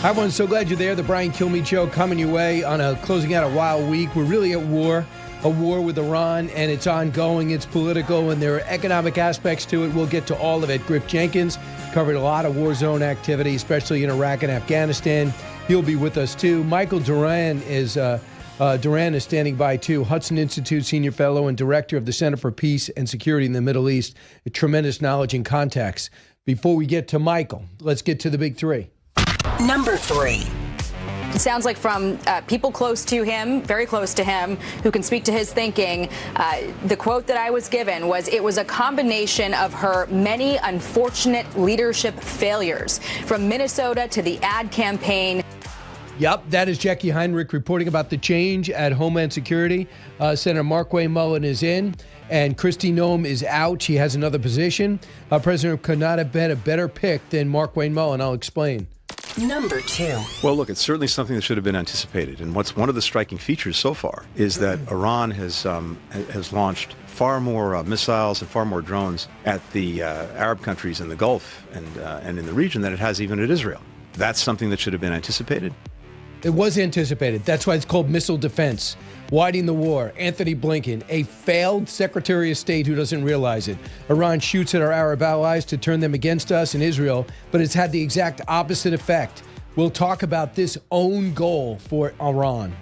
Hi, everyone. So glad you're there. The Brian Kilmeade Show coming your way on closing out a wild week. We're really at war, a war with Iran, and it's ongoing. It's political, and there are economic aspects to it. We'll get to all of it. Griff Jenkins covered a lot of war zone activity, especially in Iraq and Afghanistan. He'll be with us, too. Michael Doran is standing by, too. Hudson Institute Senior Fellow and Director of the Center for Peace and Security in the Middle East. A tremendous knowledge and contacts. Before we get to Michael, let's get to the big three. Number 3. It sounds like from people close to him, very close to him, who can speak to his thinking. The quote that I was given was, it was a combination of her many unfortunate leadership failures, from Minnesota to the ad campaign. Yep, that is Jackie Heinrich reporting about the change at Homeland Security. Senator Mark Wayne Mullen is in, and Kristi Noem is out. She has another position. President could not have been a better pick than Mark Wayne Mullen. I'll explain. Number 2. Well, look, it's certainly something that should have been anticipated. And what's one of the striking features so far is that Iran has launched far more missiles and far more drones at the Arab countries in the Gulf and in the region than it has even at Israel. That's something that should have been anticipated. It was anticipated. That's why it's called missile defense. Widening the war. Anthony Blinken, a failed Secretary of State who doesn't realize it. Iran shoots at our Arab allies to turn them against us in Israel, but it's had the exact opposite effect. We'll talk about this own goal for Iran.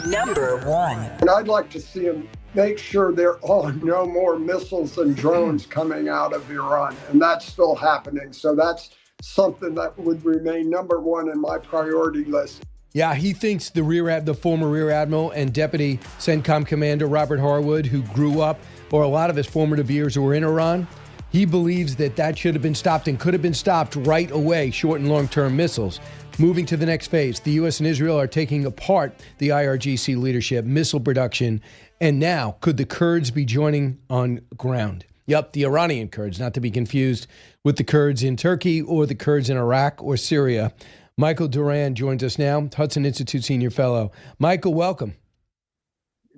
Number 1. And I'd like to see them make sure there are no more missiles and drones coming out of Iran, and that's still happening. So that's something that would remain number 1 in my priority list. Yeah, he thinks the former Rear Admiral and Deputy CENTCOM Commander Robert Harwood, who grew up, or a lot of his formative years were in Iran, he believes that should have been stopped and could have been stopped right away, short and long-term missiles. Moving to the next phase, the U.S. and Israel are taking apart the IRGC leadership, missile production, and now could the Kurds be joining on ground? Yep, the Iranian Kurds, not to be confused with the Kurds in Turkey or the Kurds in Iraq or Syria. Michael Doran joins us now, Hudson Institute Senior Fellow. Michael, welcome.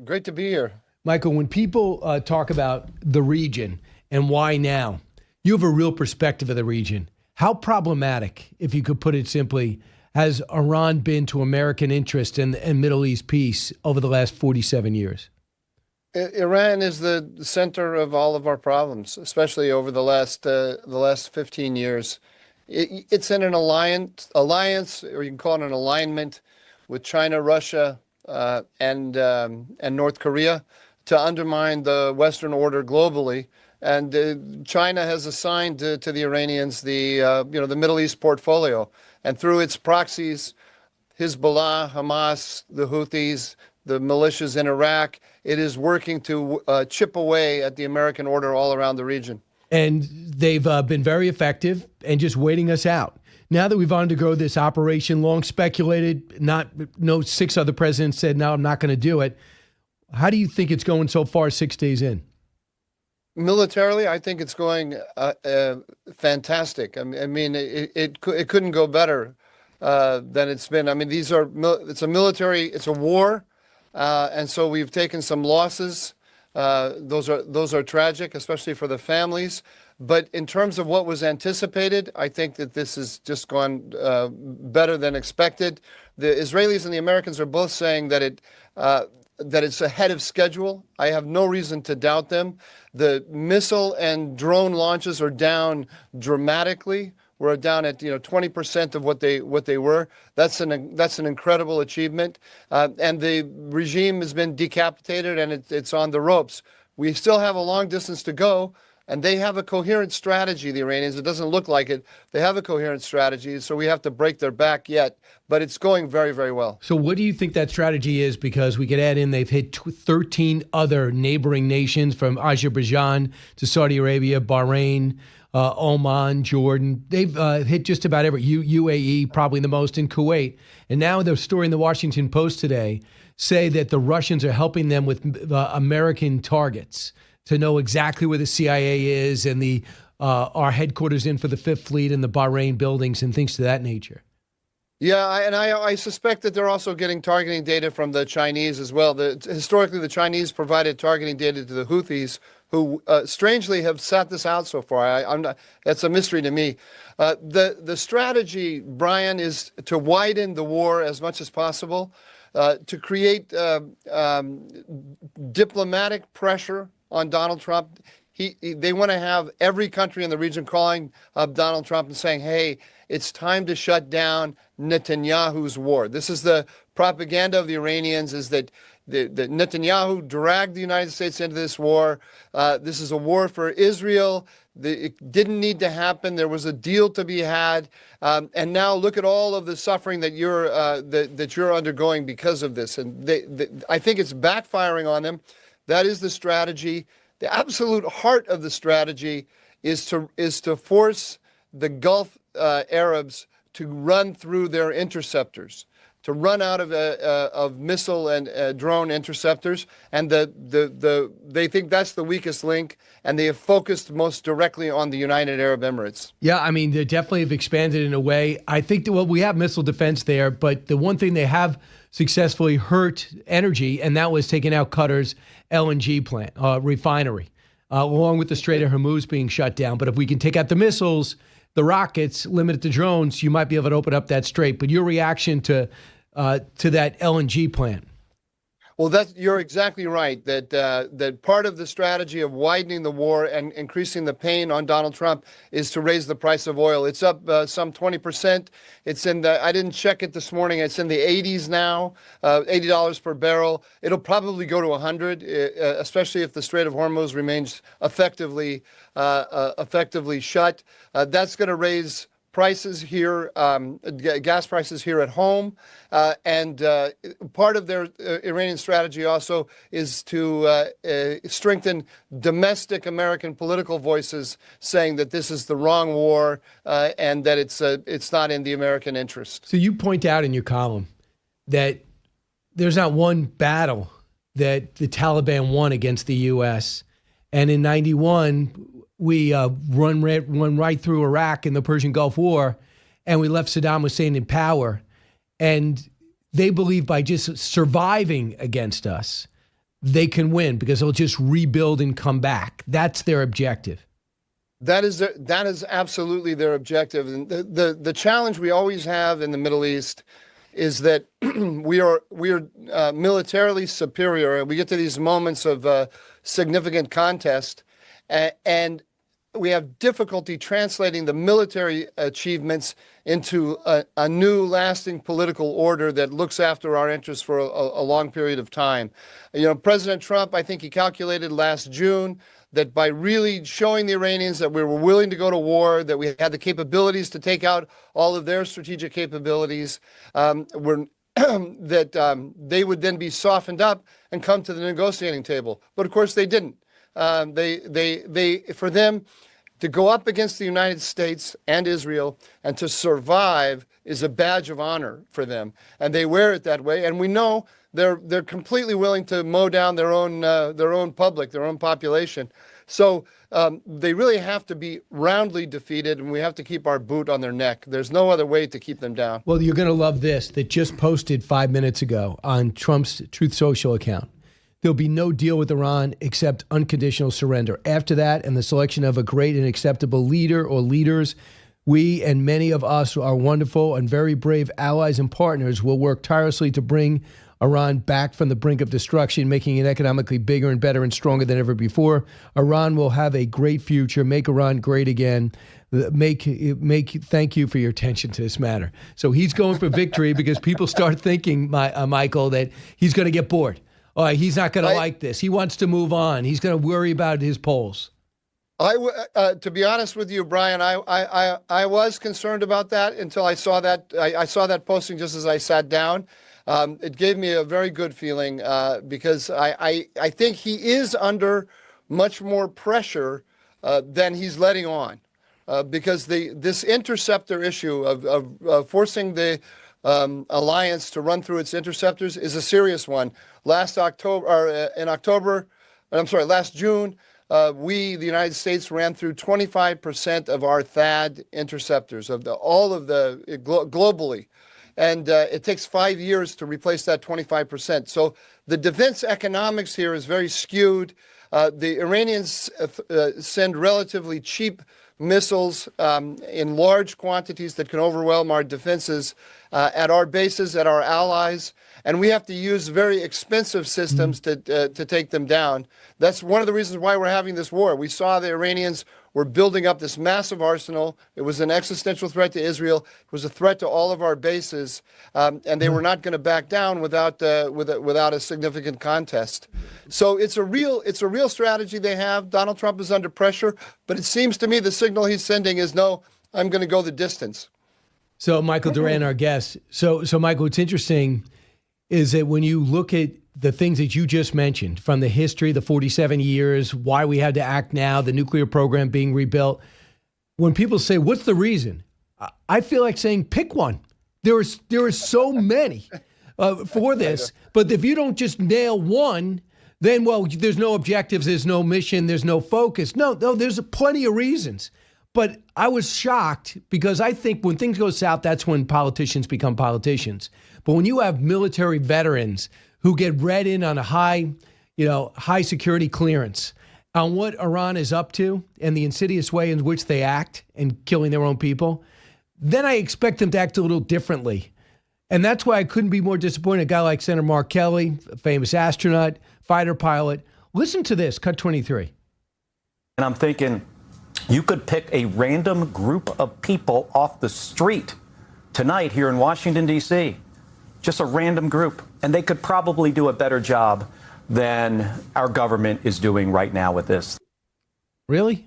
Great to be here. Michael, when people talk about the region and why now, you have a real perspective of the region. How problematic, if you could put it simply, has Iran been to American interest and Middle East peace over the last 47 years? Iran is the center of all of our problems, especially over the last 15 years. It's in an alliance, or you can call it an alignment, with China, Russia, and North Korea to undermine the Western order globally. And China has assigned to the Iranians the Middle East portfolio, and through its proxies, Hezbollah, Hamas, the Houthis, the militias in Iraq, it is working to chip away at the American order all around the region. And they've been very effective and just waiting us out. Now that we've undergone this operation, long speculated, no 6 other presidents said, no, I'm not going to do it. How do you think it's going so far 6 days in? Militarily, I think it's going fantastic. I mean, it couldn't go better than it's been. I mean, it's a war, and so we've taken some losses. Those are tragic, especially for the families. But in terms of what was anticipated, I think that this has just gone better than expected. The Israelis and the Americans are both saying that it's ahead of schedule. I have no reason to doubt them. The missile and drone launches are down dramatically. We're down at 20% of what they were. That's an incredible achievement, and the regime has been decapitated and it's on the ropes. We still have a long distance to go, and they have a coherent strategy. The Iranians, it doesn't look like it. They have a coherent strategy, so we have to break their back yet. But it's going very, very well. So what do you think that strategy is? Because we could add in they've hit 13 other neighboring nations, from Azerbaijan to Saudi Arabia, Bahrain, Oman, Jordan. They've hit just about every, UAE, probably the most, in Kuwait. And now the story in the Washington Post today say that the Russians are helping them with American targets to know exactly where the CIA is and our headquarters in for the Fifth Fleet and the Bahrain buildings and things to that nature. Yeah, and I suspect that they're also getting targeting data from the Chinese as well. Historically, the Chinese provided targeting data to the Houthis, who strangely have sat this out so far. I'm not. That's a mystery to me. The strategy, Brian, is to widen the war as much as possible, to create diplomatic pressure on Donald Trump. They want to have every country in the region calling up Donald Trump and saying, hey, it's time to shut down Netanyahu's war. This is the propaganda of the Iranians, is that Netanyahu dragged the United States into this war. This is a war for Israel. It didn't need to happen. There was a deal to be had. And now look at all of the suffering that you're undergoing because of this. And I think it's backfiring on them. That is the strategy. The absolute heart of the strategy is to force the Gulf Arabs to run through their interceptors, to run out of missile and drone interceptors, and they think that's the weakest link, and they have focused most directly on the United Arab Emirates. Yeah, I mean, they definitely have expanded in a way. I think that, well, we have missile defense there, but the one thing they have successfully hurt energy, and that was taking out Qatar's LNG plant, refinery, along with the Strait of Hormuz being shut down. But if we can take out the missiles, the rockets, limit it to drones, you might be able to open up that strait. But your reaction to that LNG plant? Well, you're exactly right. That part of the strategy of widening the war and increasing the pain on Donald Trump is to raise the price of oil. It's up some 20%. It's I didn't check it this morning. It's in the 80s now, $80 per barrel. It'll probably go to 100, especially if the Strait of Hormuz remains effectively shut. That's going to raise prices here, gas prices here at home. And part of their Iranian strategy also is to strengthen domestic American political voices, saying that this is the wrong war and that it's not in the American interest. So you point out in your column that there's not one battle that the Taliban won against the U.S. And in 91, we run right through Iraq in the Persian Gulf War, and we left Saddam Hussein in power. And they believe by just surviving against us, they can win because they'll just rebuild and come back. That's their objective. That is absolutely their objective. And the challenge we always have in the Middle East is that we are militarily superior, and we get to these moments of significant contest, and we have difficulty translating the military achievements into a new lasting political order that looks after our interests for a long period of time. You know, President Trump, I think he calculated last June that by really showing the Iranians that we were willing to go to war, that we had the capabilities to take out all of their strategic capabilities, that they would then be softened up and come to the negotiating table. But of course they didn't. For them to go up against the United States and Israel and to survive is a badge of honor for them, and they wear it that way. And we know they're completely willing to mow down their own public, their own population. So they really have to be roundly defeated, and we have to keep our boot on their neck. There's no other way to keep them down. Well, you're going to love this that just posted 5 minutes ago on Trump's Truth Social account. There'll be no deal with Iran except unconditional surrender. After that, and the selection of a great and acceptable leader or leaders, we and many of us, our wonderful and very brave allies and partners, will work tirelessly to bring Iran back from the brink of destruction, making it economically bigger and better and stronger than ever before. Iran will have a great future. Make Iran great again. Thank you for your attention to this matter. So he's going for victory because people start thinking, Michael, that he's going to get bored. All right, he's not going to like this. He wants to move on. He's going to worry about his polls. To be honest with you, Brian, I was concerned about that until I saw that. I saw that posting just as I sat down. It gave me a very good feeling because I think he is under much more pressure than he's letting on because this interceptor issue of forcing the alliance to run through its interceptors is a serious one. Last June, we, the United States, ran through 25% of our THAAD interceptors globally. And it takes 5 years to replace that 25%. So the defense economics here is very skewed. The Iranians send relatively cheap missiles in large quantities that can overwhelm our defenses at our bases, at our allies, and we have to use very expensive systems to take them down. That's one of the reasons why we're having this war. We saw the Iranians were building up this massive arsenal. It was an existential threat to Israel. It was a threat to all of our bases, and they were not going to back down without a significant contest. So it's a real strategy they have. Donald Trump is under pressure, but it seems to me the signal he's sending is no, I'm going to go the distance. So Michael Doran, our guest. So Michael, what's interesting is that when you look at the things that you just mentioned from the history, the 47 years, why we had to act now, the nuclear program being rebuilt, when people say, what's the reason? I feel like saying, pick one. There are so many for this. But if you don't just nail one, then, well, there's no objectives, there's no mission, there's no focus. No, there's plenty of reasons. But I was shocked because I think when things go south, that's when politicians become politicians. But when you have military veterans who get read in on a high security clearance on what Iran is up to and the insidious way in which they act and killing their own people, then I expect them to act a little differently. And that's why I couldn't be more disappointed. A guy like Senator Mark Kelly, a famous astronaut, fighter pilot. Listen to this, cut 23. And I'm thinking, you could pick a random group of people off the street tonight here in Washington, D.C., just a random group, and they could probably do a better job than our government is doing right now with this. Really?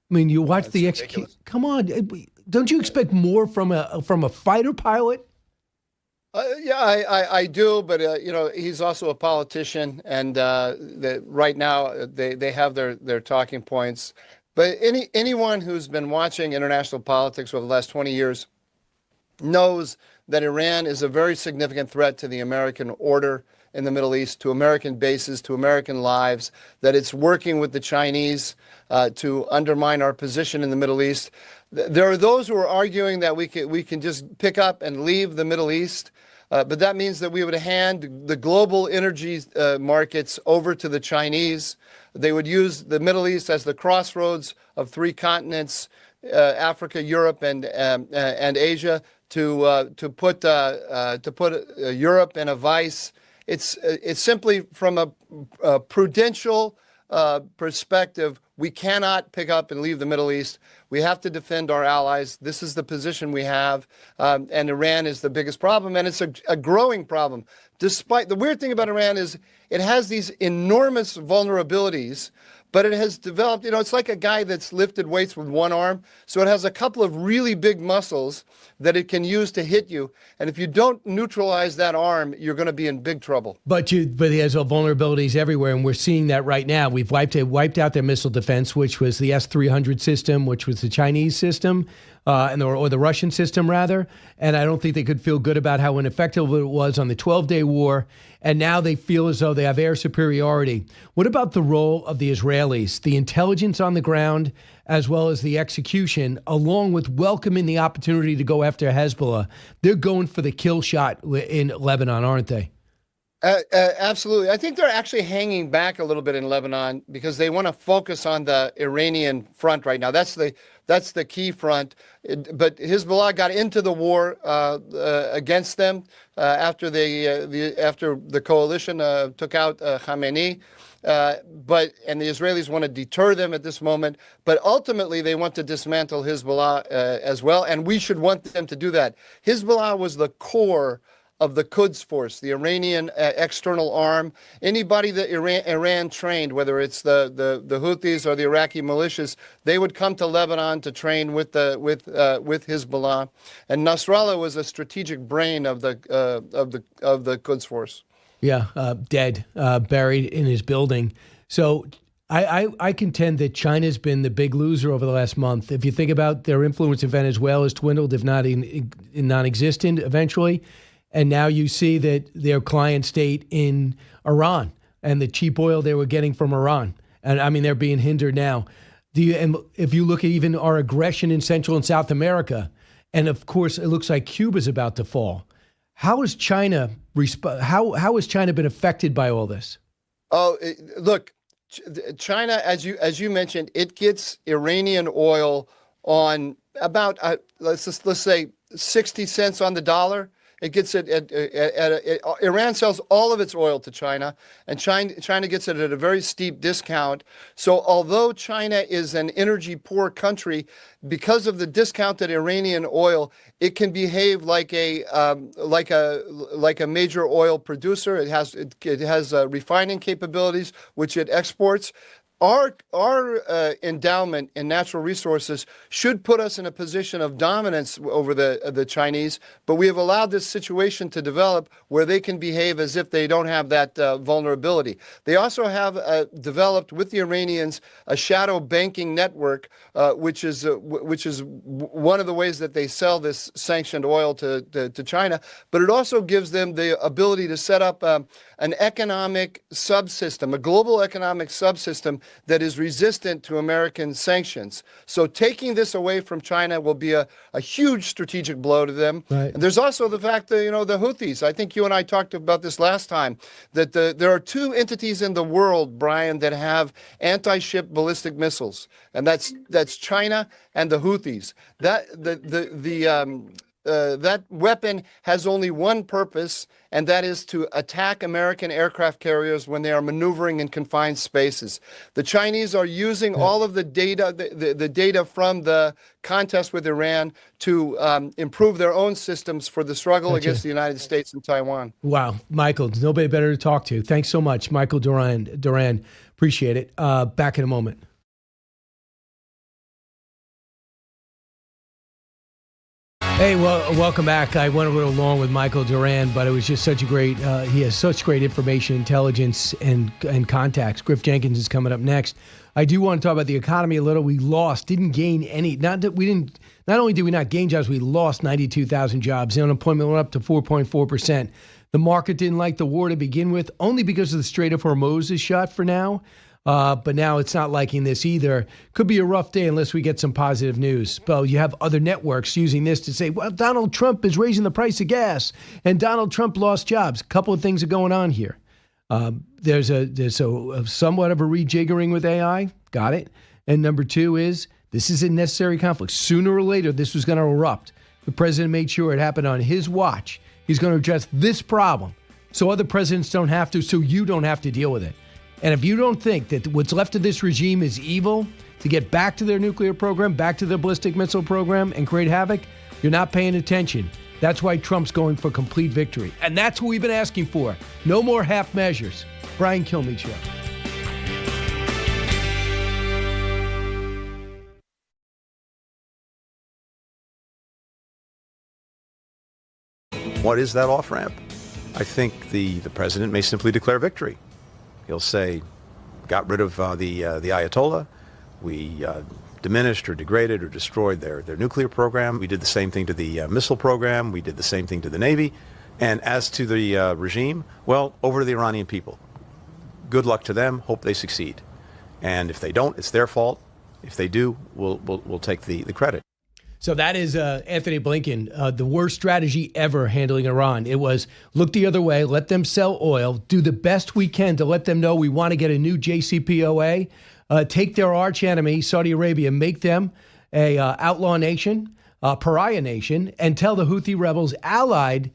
I mean, you watch the execution. Come on, don't you expect more from a fighter pilot? I do, but he's also a politician, and right now they have their talking points. But anyone who's been watching international politics over the last 20 years knows that Iran is a very significant threat to the American order in the Middle East, to American bases, to American lives, that it's working with the Chinese to undermine our position in the Middle East. There are those who are arguing that we can just pick up and leave the Middle East, but that means that we would hand the global energy markets over to the Chinese. They would use the Middle East as the crossroads of three continents, Africa, Europe, and Asia, to put Europe in a vice. It's simply from a prudential perspective. We cannot pick up and leave the Middle East. We have to defend our allies. This is the position we have, and Iran is the biggest problem, and it's a growing problem. Despite the weird thing about Iran is it has these enormous vulnerabilities, but it has developed, it's like a guy that's lifted weights with one arm. So it has a couple of really big muscles that it can use to hit you. And if you don't neutralize that arm, you're going to be in big trouble. But he has vulnerabilities everywhere, and we're seeing that right now. We've wiped out their missile defense, which was the S-300 system, which was the Chinese system, or the Russian system, rather. And I don't think they could feel good about how ineffective it was on the 12-day war. And now they feel as though they have air superiority. What about the role of the Israelis, the intelligence on the ground, as well as the execution, along with welcoming the opportunity to go after Hezbollah? They're going for the kill shot in Lebanon, aren't they? Absolutely. I think they're actually hanging back a little bit in Lebanon because they want to focus on the Iranian front right now. That's the key front. But Hezbollah got into the war against them after the coalition took out Khamenei. And the Israelis want to deter them at this moment. But ultimately, they want to dismantle Hezbollah as well. And we should want them to do that. Hezbollah was the core of the Quds Force, the Iranian external arm. Anybody that Iran trained, whether it's the Houthis or the Iraqi militias, they would come to Lebanon to train with Hezbollah. And Nasrallah was a strategic brain of the Quds Force. Yeah, dead, buried in his building. So I contend that China's been the big loser over the last month. If you think about their influence in Venezuela has dwindled, if not non-existent eventually. And now you see that their client state in Iran and the cheap oil they were getting from Iran. And I mean, they're being hindered now. And if you look at even our aggression in Central and South America, and of course, it looks like Cuba's about to fall. How has China how has China been affected by all this? Oh, look, China, as you mentioned, it gets Iranian oil on about let's say 60 cents on the dollar. It gets it Iran sells all of its oil to China, and China gets it at a very steep discount. So although China is an energy poor country, because of the discounted Iranian oil, it can behave like a major oil producer. It has refining capabilities, which it exports. Our endowment in natural resources should put us in a position of dominance over the Chinese, but we have allowed this situation to develop where they can behave as if they don't have that vulnerability. They also have developed with the Iranians a shadow banking network, which is one of the ways that they sell this sanctioned oil to China. But it also gives them the ability to set up an economic subsystem, a global economic subsystem that is resistant to American sanctions. So taking this away from China will be a huge strategic blow to them. Right. And there's also the fact that, the Houthis, I think you and I talked about this last time, that there are two entities in the world, Brian, that have anti-ship ballistic missiles, and that's China and the Houthis. That weapon has only one purpose, and that is to attack American aircraft carriers when they are maneuvering in confined spaces. The Chinese are using all of the data, the data from the contest with Iran to improve their own systems for the struggle against the United States and Taiwan. Wow, Michael, there's nobody better to talk to. Thanks so much, Michael Doran. Appreciate it. Back in a moment. Hey, well, welcome back. I went a little long with Michael Doran, but it was just such a great, he has such great information, intelligence, and contacts. Griff Jenkins is coming up next. I do want to talk about the economy a little. We didn't gain any, not only did we not gain jobs, we lost 92,000 jobs. The unemployment went up to 4.4%. The market didn't like the war to begin with, only because of the Strait of Hormuz is shut for now. But now it's not liking this either. Could be a rough day unless we get some positive news. Well, you have other networks using this to say, well, Donald Trump is raising the price of gas and Donald Trump lost jobs. A couple of things are going on here. There's a somewhat of a rejiggering with AI. Got it. And number two is this is a necessary conflict. Sooner or later, this was going to erupt. The president made sure it happened on his watch. He's going to address this problem so other presidents don't have to, so you don't have to deal with it. And if you don't think that what's left of this regime is evil to get back to their nuclear program, back to their ballistic missile program and create havoc, you're not paying attention. That's why Trump's going for complete victory. And that's what we've been asking for. No more half measures. Brian Kilmeade Show. What is that off-ramp? I think the president may simply declare victory. He'll say, got rid of the Ayatollah. We diminished or degraded or destroyed their nuclear program. We did the same thing to the missile program. We did the same thing to the Navy. And as to the regime, well, over to the Iranian people. Good luck to them. Hope they succeed. And if they don't, it's their fault. If they do, we'll take the credit. So that is Anthony Blinken, the worst strategy ever handling Iran. It was look the other way, let them sell oil, do the best we can to let them know we want to get a new JCPOA, take their arch enemy, Saudi Arabia, make them a outlaw nation, pariah nation, and tell the Houthi rebels allied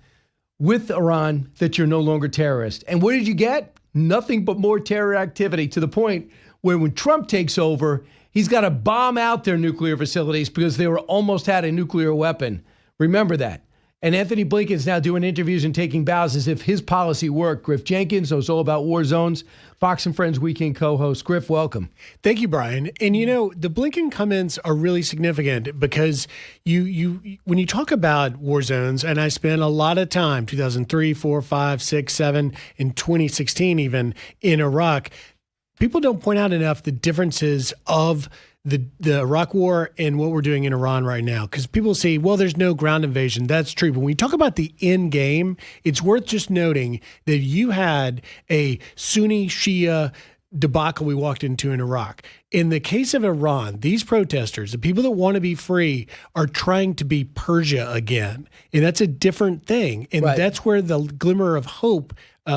with Iran that you're no longer terrorists. And what did you get? Nothing but more terror activity, to the point where when Trump takes over, he's got to bomb out their nuclear facilities because they almost had a nuclear weapon. Remember that. And Anthony Blinken is now doing interviews and taking bows as if his policy worked. Griff Jenkins knows all about war zones. Fox and Friends Weekend co-host. Griff, welcome. Thank you, Brian. And the Blinken comments are really significant because you when you talk about war zones, and I spent a lot of time, 2003, 4, 5, 6, 7, in 2016 even, in Iraq. People don't point out enough the differences of the Iraq War and what we're doing in Iran right now. Because people say, well, there's no ground invasion. That's true. But when we talk about the end game, it's worth just noting that you had a Sunni Shia debacle we walked into in Iraq. In the case of Iran, these protesters, the people that want to be free, are trying to be Persia again. And that's a different thing. And That's where the glimmer of hope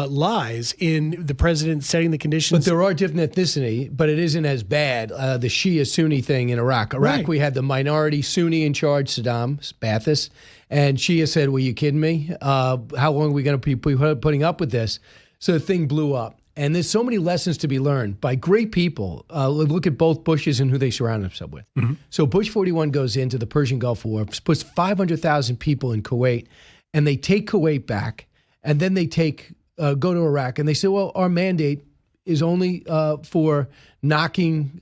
lies in the president setting the conditions. But there are different ethnicity, but it isn't as bad. The Shia-Sunni thing in Iraq. Right. We had the minority Sunni in charge, Saddam, Ba'athist, and Shia said, "Were you kidding me? How long are we going to be putting up with this?" So the thing blew up. And there's so many lessons to be learned by great people. Look at both Bushes and who they surround themselves with. Mm-hmm. So Bush 41 goes into the Persian Gulf War, puts 500,000 people in Kuwait, and they take Kuwait back, and then they go to Iraq, and they say, well, our mandate is only for knocking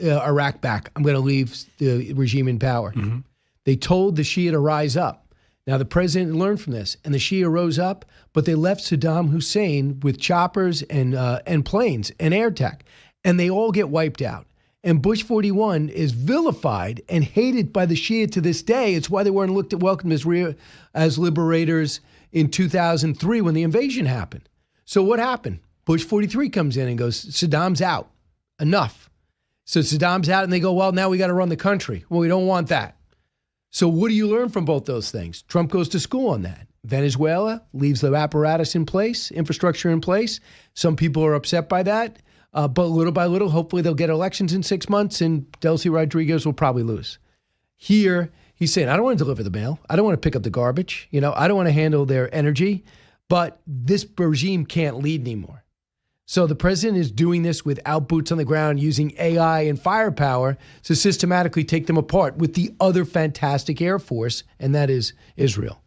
Iraq back. I'm going to leave the regime in power. Mm-hmm. They told the Shia to rise up. Now, the president learned from this, and the Shia rose up, but they left Saddam Hussein with choppers and planes and air tech, and they all get wiped out. And Bush 41 is vilified and hated by the Shia to this day. It's why they weren't welcomed as liberators in 2003 when the invasion happened. So what happened? Bush 43 comes in and goes, Saddam's out. Enough. So Saddam's out, and they go, well, now we got to run the country. Well, we don't want that. So what do you learn from both those things? Trump goes to school on that. Venezuela leaves the apparatus in place, infrastructure in place. Some people are upset by that. But little by little, hopefully they'll get elections in 6 months, and Delcy Rodriguez will probably lose. Here, he's saying, I don't want to deliver the mail. I don't want to pick up the garbage. I don't want to handle their energy. But this regime can't lead anymore. So the president is doing this without boots on the ground, using AI and firepower to systematically take them apart with the other fantastic Air Force, and that is Israel.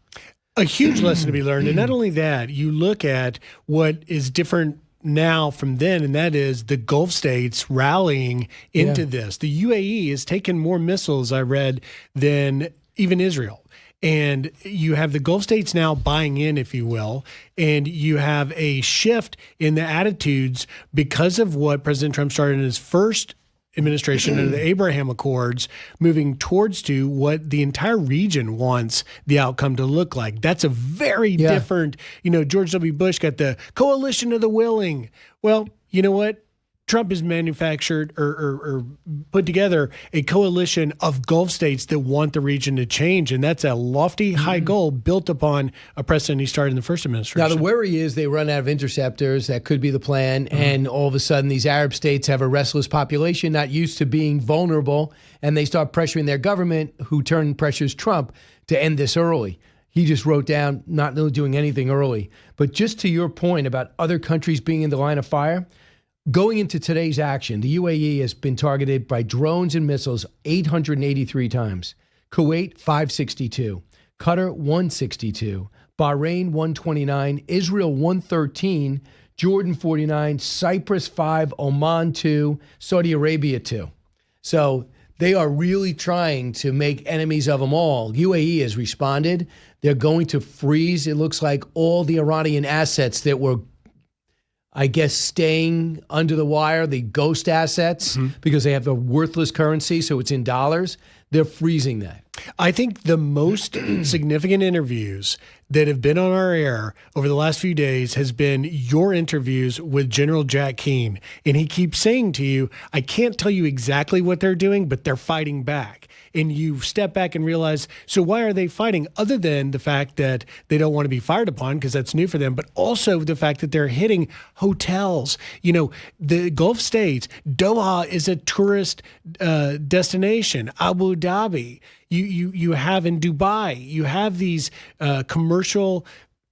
A huge lesson to be learned. And not only that, you look at what is different now from then, and that is the Gulf states rallying into this. The UAE has taken more missiles, I read, than even Israel. And you have the Gulf states now buying in, if you will, and you have a shift in the attitudes because of what President Trump started in his first administration under the Abraham Accords, moving towards to what the entire region wants the outcome to look like. That's a very different, George W. Bush got the coalition of the willing. Well, you know what? Trump has manufactured or put together a coalition of Gulf states that want the region to change. And that's a lofty, high goal built upon a precedent he started in the first administration. Now, the worry is they run out of interceptors. That could be the plan. And all of a sudden, these Arab states have a restless population, not used to being vulnerable. And they start pressuring their government, who pressures Trump to end this early. He just wrote down not doing anything early. But just to your point about other countries being in the line of fire, going into today's action, the UAE has been targeted by drones and missiles 883 times. Kuwait, 562. Qatar, 162. Bahrain, 129. Israel, 113. Jordan, 49. Cyprus, 5. Oman, 2. Saudi Arabia, 2. So they are really trying to make enemies of them all. UAE has responded. They're going to freeze, it looks like, all the Iranian assets that were, I guess, staying under the wire, the ghost assets, because they have a worthless currency, so it's in dollars. They're freezing that. I think the most significant interviews that have been on our air over the last few days has been your interviews with General Jack Keane. And he keeps saying to you, I can't tell you exactly what they're doing, but they're fighting back. And you step back and realize, so why are they fighting, other than the fact that they don't want to be fired upon because that's new for them, but also the fact that they're hitting hotels. The Gulf states, Doha is a tourist destination, Abu Dhabi. You have in Dubai, you have these commercial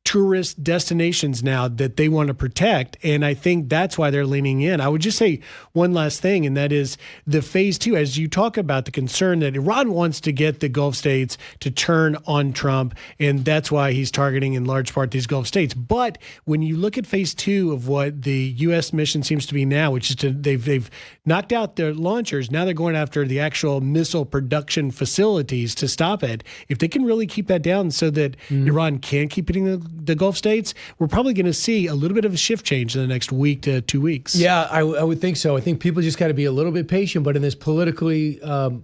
tourist destinations now that they want to protect. And I think that's why they're leaning in. I would just say one last thing, and that is the phase two, as you talk about the concern that Iran wants to get the Gulf states to turn on Trump. And that's why he's targeting in large part these Gulf states. But when you look at phase two of what the U.S. mission seems to be now, which is they've knocked out their launchers. Now they're going after the actual missile production facilities to stop it. If they can really keep that down so that Iran can keep hitting the Gulf states, we're probably going to see a little bit of a shift change in the next week to 2 weeks. Yeah, I would think so. I think people just got to be a little bit patient. But in this political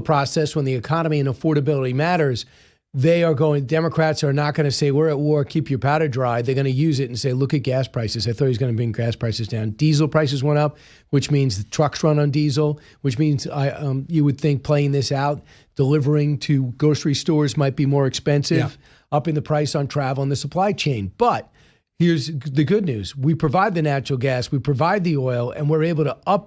process, when the economy and affordability matters, Democrats are not going to say, we're at war, keep your powder dry. They're going to use it and say, look at gas prices. I thought he was going to bring gas prices down. Diesel prices went up, which means the trucks run on diesel, which means you would think playing this out, delivering to grocery stores might be more expensive, upping the price on travel and the supply chain. But Here's the good news. We provide the natural gas, we provide the oil, and we're able to up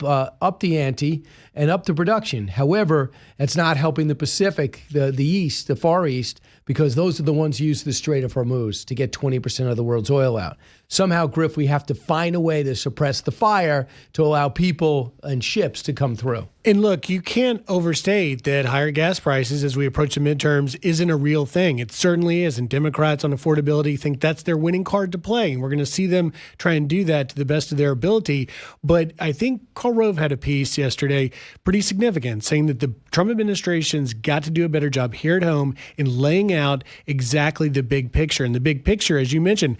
the ante and up the production. However, it's not helping the Pacific, the East, the Far East, because those are the ones who use the Strait of Hormuz to get 20% of the world's oil out. Somehow, Griff, we have to find a way to suppress the fire to allow people and ships to come through. And look, you can't overstate that higher gas prices as we approach the midterms isn't a real thing. It certainly is. And Democrats on affordability think that's their winning card to play. And we're going to see them try and do that to the best of their ability. But I think Karl Rove had a piece yesterday pretty significant saying that the Trump administration's got to do a better job here at home in laying out exactly the big picture. And the big picture, as you mentioned,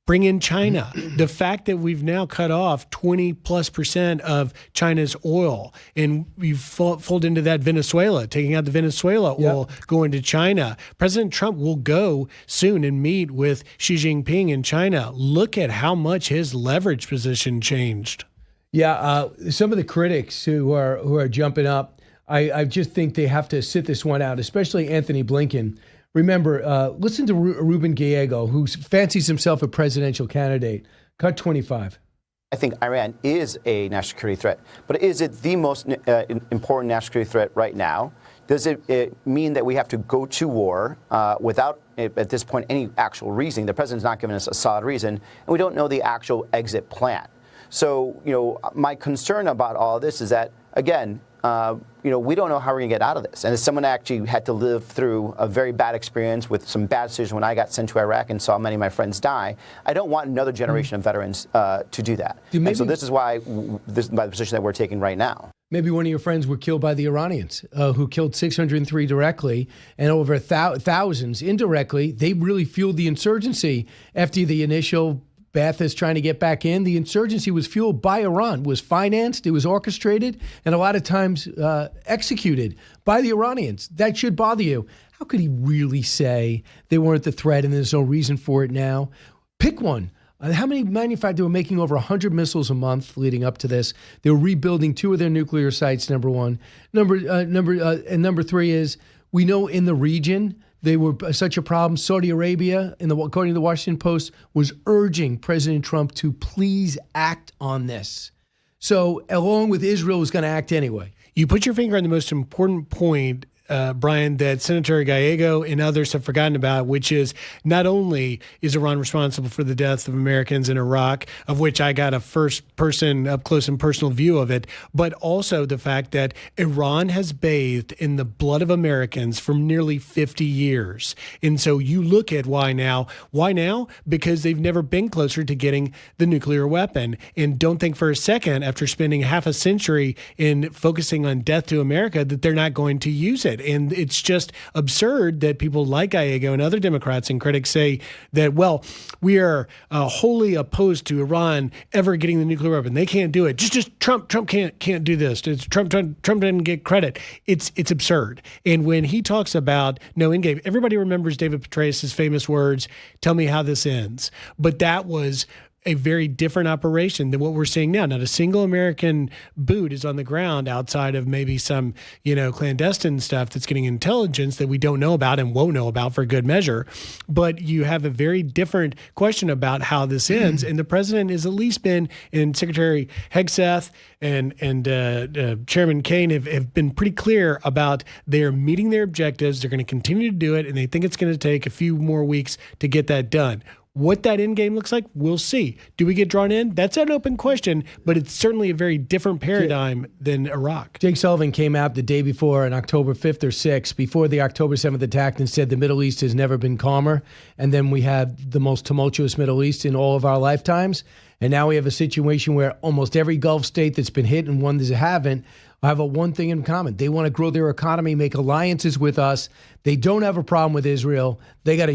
bring in China. The fact that we've now cut off 20+% of China's oil, and we've fold into that Venezuela, taking out the Venezuela oil, going to China. President Trump will go soon and meet with Xi Jinping in China. Look at how much his leverage position changed. Yeah, some of the critics who are jumping up, I just think they have to sit this one out, especially Anthony Blinken. Remember, listen to Ruben Gallego, who fancies himself a presidential candidate. Cut 25. I think Iran is a national security threat, but is it the most important national security threat right now? Does it mean that we have to go to war without, at this point, any actual reasoning? The president's not giving us a solid reason, and we don't know the actual exit plan. So, my concern about all of this is that, again, we don't know how we're going to get out of this. And as someone actually had to live through a very bad experience with some bad decisions when I got sent to Iraq and saw many of my friends die, I don't want another generation of veterans to do that. And so this is why this is the position that we're taking right now. Maybe one of your friends were killed by the Iranians, who killed 603 directly and over thousands indirectly. They really fueled the insurgency after the initial Ba'athist trying to get back in. The insurgency was fueled by Iran, was financed, it was orchestrated, and a lot of times executed by the Iranians. That should bother you. How could he really say they weren't the threat and there's no reason for it now? Pick one. How many manufacturers were making over 100 missiles a month leading up to this? They were rebuilding 2 of their nuclear sites, number one. Number 3 is, we know in the region, they were such a problem. Saudi Arabia, according to the Washington Post, was urging President Trump to please act on this. So, along with Israel, was going to act anyway. You put your finger on the most important point, Brian, that Senator Gallego and others have forgotten about, which is not only is Iran responsible for the deaths of Americans in Iraq, of which I got a first-person, up-close and personal view of it, but also the fact that Iran has bathed in the blood of Americans for nearly 50 years. And so you look at why now. Why now? Because they've never been closer to getting the nuclear weapon. And don't think for a second, after spending half a century in focusing on death to America, that they're not going to use it. And it's just absurd that people like Gallego and other Democrats and critics say that, well, we are wholly opposed to Iran ever getting the nuclear weapon. They can't do it. Just Trump can't do this. Trump didn't get credit. It's absurd. And when he talks about no end game, everybody remembers David Petraeus' famous words, "Tell me how this ends." But that was a very different operation than what we're seeing now. Not a single American boot is on the ground outside of maybe some, clandestine stuff that's getting intelligence that we don't know about and won't know about for good measure. But you have a very different question about how this ends. And the president has at least been, and Secretary Hegseth and Chairman Kaine have been pretty clear about they're meeting their objectives. They're going to continue to do it. And they think it's going to take a few more weeks to get that done. What that end game looks like, we'll see. Do we get drawn in? That's an open question, but it's certainly a very different paradigm than Iraq. Jake Sullivan came out the day before, on October 5th or 6th, before the October 7th attack, and said the Middle East has never been calmer. And then we had the most tumultuous Middle East in all of our lifetimes. And now we have a situation where almost every Gulf state that's been hit and one that haven't have one thing in common. They want to grow their economy, make alliances with us. They don't have a problem with Israel. They got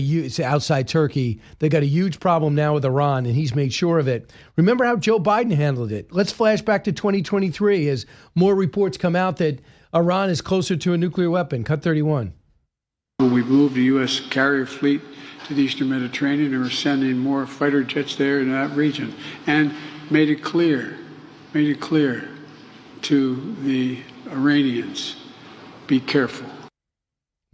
outside Turkey. They got a huge problem now with Iran, and he's made sure of it. Remember how Joe Biden handled it. Let's flash back to 2023 as more reports come out that Iran is closer to a nuclear weapon. Cut 31. We moved the U.S. carrier fleet to the Eastern Mediterranean, and we're sending more fighter jets there in that region, and made it clear to the Iranians, be careful.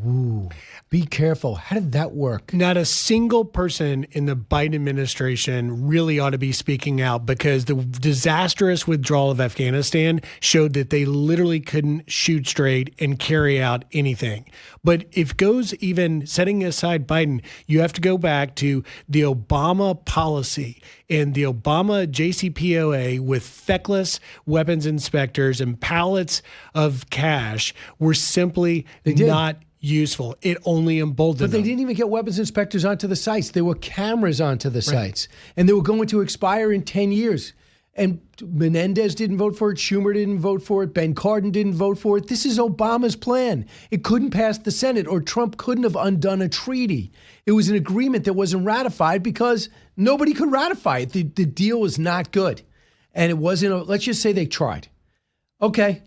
Ooh. Be careful. How did that work? Not a single person in the Biden administration really ought to be speaking out, because the disastrous withdrawal of Afghanistan showed that they literally couldn't shoot straight and carry out anything. But if it goes, even setting aside Biden, you have to go back to the Obama policy and the Obama JCPOA with feckless weapons inspectors and pallets of cash were simply not useful. It only emboldened them. But they didn't even get weapons inspectors onto the sites. There were cameras onto the sites, and they were going to expire in 10 years. And Menendez didn't vote for it. Schumer didn't vote for it. Ben Cardin didn't vote for it. This is Obama's plan. It couldn't pass the Senate, or Trump couldn't have undone a treaty. It was an agreement that wasn't ratified because nobody could ratify it. The deal was not good. And it wasn't, let's just say they tried. Okay.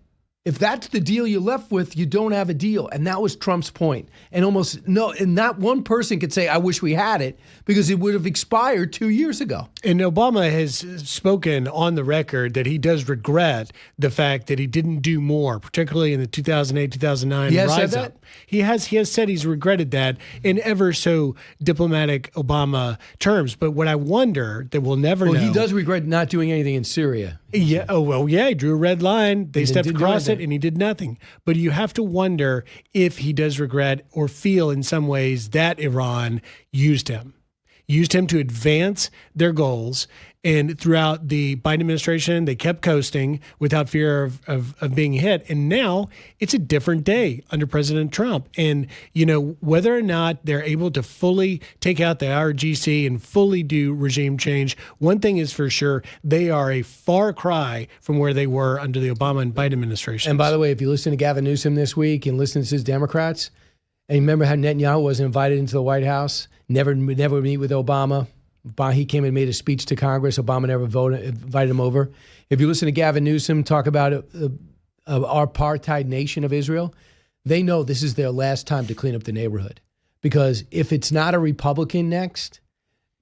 If that's the deal you're left with, you don't have a deal. And that was Trump's point. And not one person could say, I wish we had it, because it would have expired 2 years ago. And Obama has spoken on the record that he does regret the fact that he didn't do more, particularly in the 2008-2009 rise up. He has said he's regretted that in ever so diplomatic Obama terms. But what I wonder that we'll never know. He does regret not doing anything in Syria. Yeah. Oh, well, yeah. He drew a red line. They stepped across it and he did nothing. But you have to wonder if he does regret or feel in some ways that Iran used him to advance their goals. And throughout the Biden administration, they kept coasting without fear of being hit. And now it's a different day under President Trump. And, whether or not they're able to fully take out the IRGC and fully do regime change, one thing is for sure, they are a far cry from where they were under the Obama and Biden administration. And by the way, if you listen to Gavin Newsom this week and listen to his Democrats, and you remember how Netanyahu wasn't invited into the White House, never meet with Obama. He came and made a speech to Congress. Obama never invited him over. If you listen to Gavin Newsom talk about our apartheid nation of Israel, they know this is their last time to clean up the neighborhood. Because if it's not a Republican next,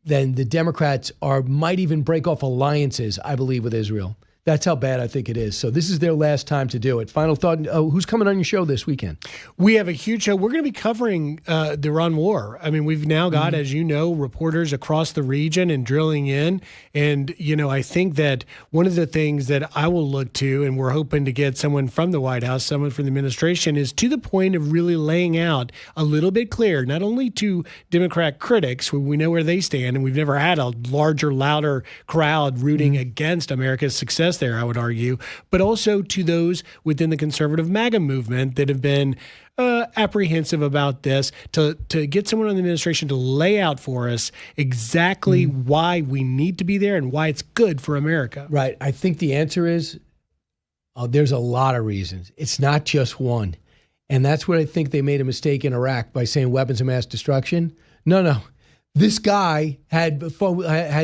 then the Democrats might even break off alliances, I believe, with Israel. That's how bad I think it is. So this is their last time to do it. Final thought, who's coming on your show this weekend? We have a huge show. We're going to be covering the Iran war. I mean, we've now got, as you know, reporters across the region and drilling in. And, I think that one of the things that I will look to, and we're hoping to get someone from the White House, someone from the administration, is to the point of really laying out a little bit clear, not only to Democrat critics, who we know where they stand, and we've never had a larger, louder crowd rooting against America's success there, I would argue, but also to those within the conservative MAGA movement that have been apprehensive about this, to get someone in the administration to lay out for us exactly why we need to be there and why it's good for America. Right. I think the answer is there's a lot of reasons. It's not just one. And that's what I think they made a mistake in Iraq by saying weapons of mass destruction. No. This guy had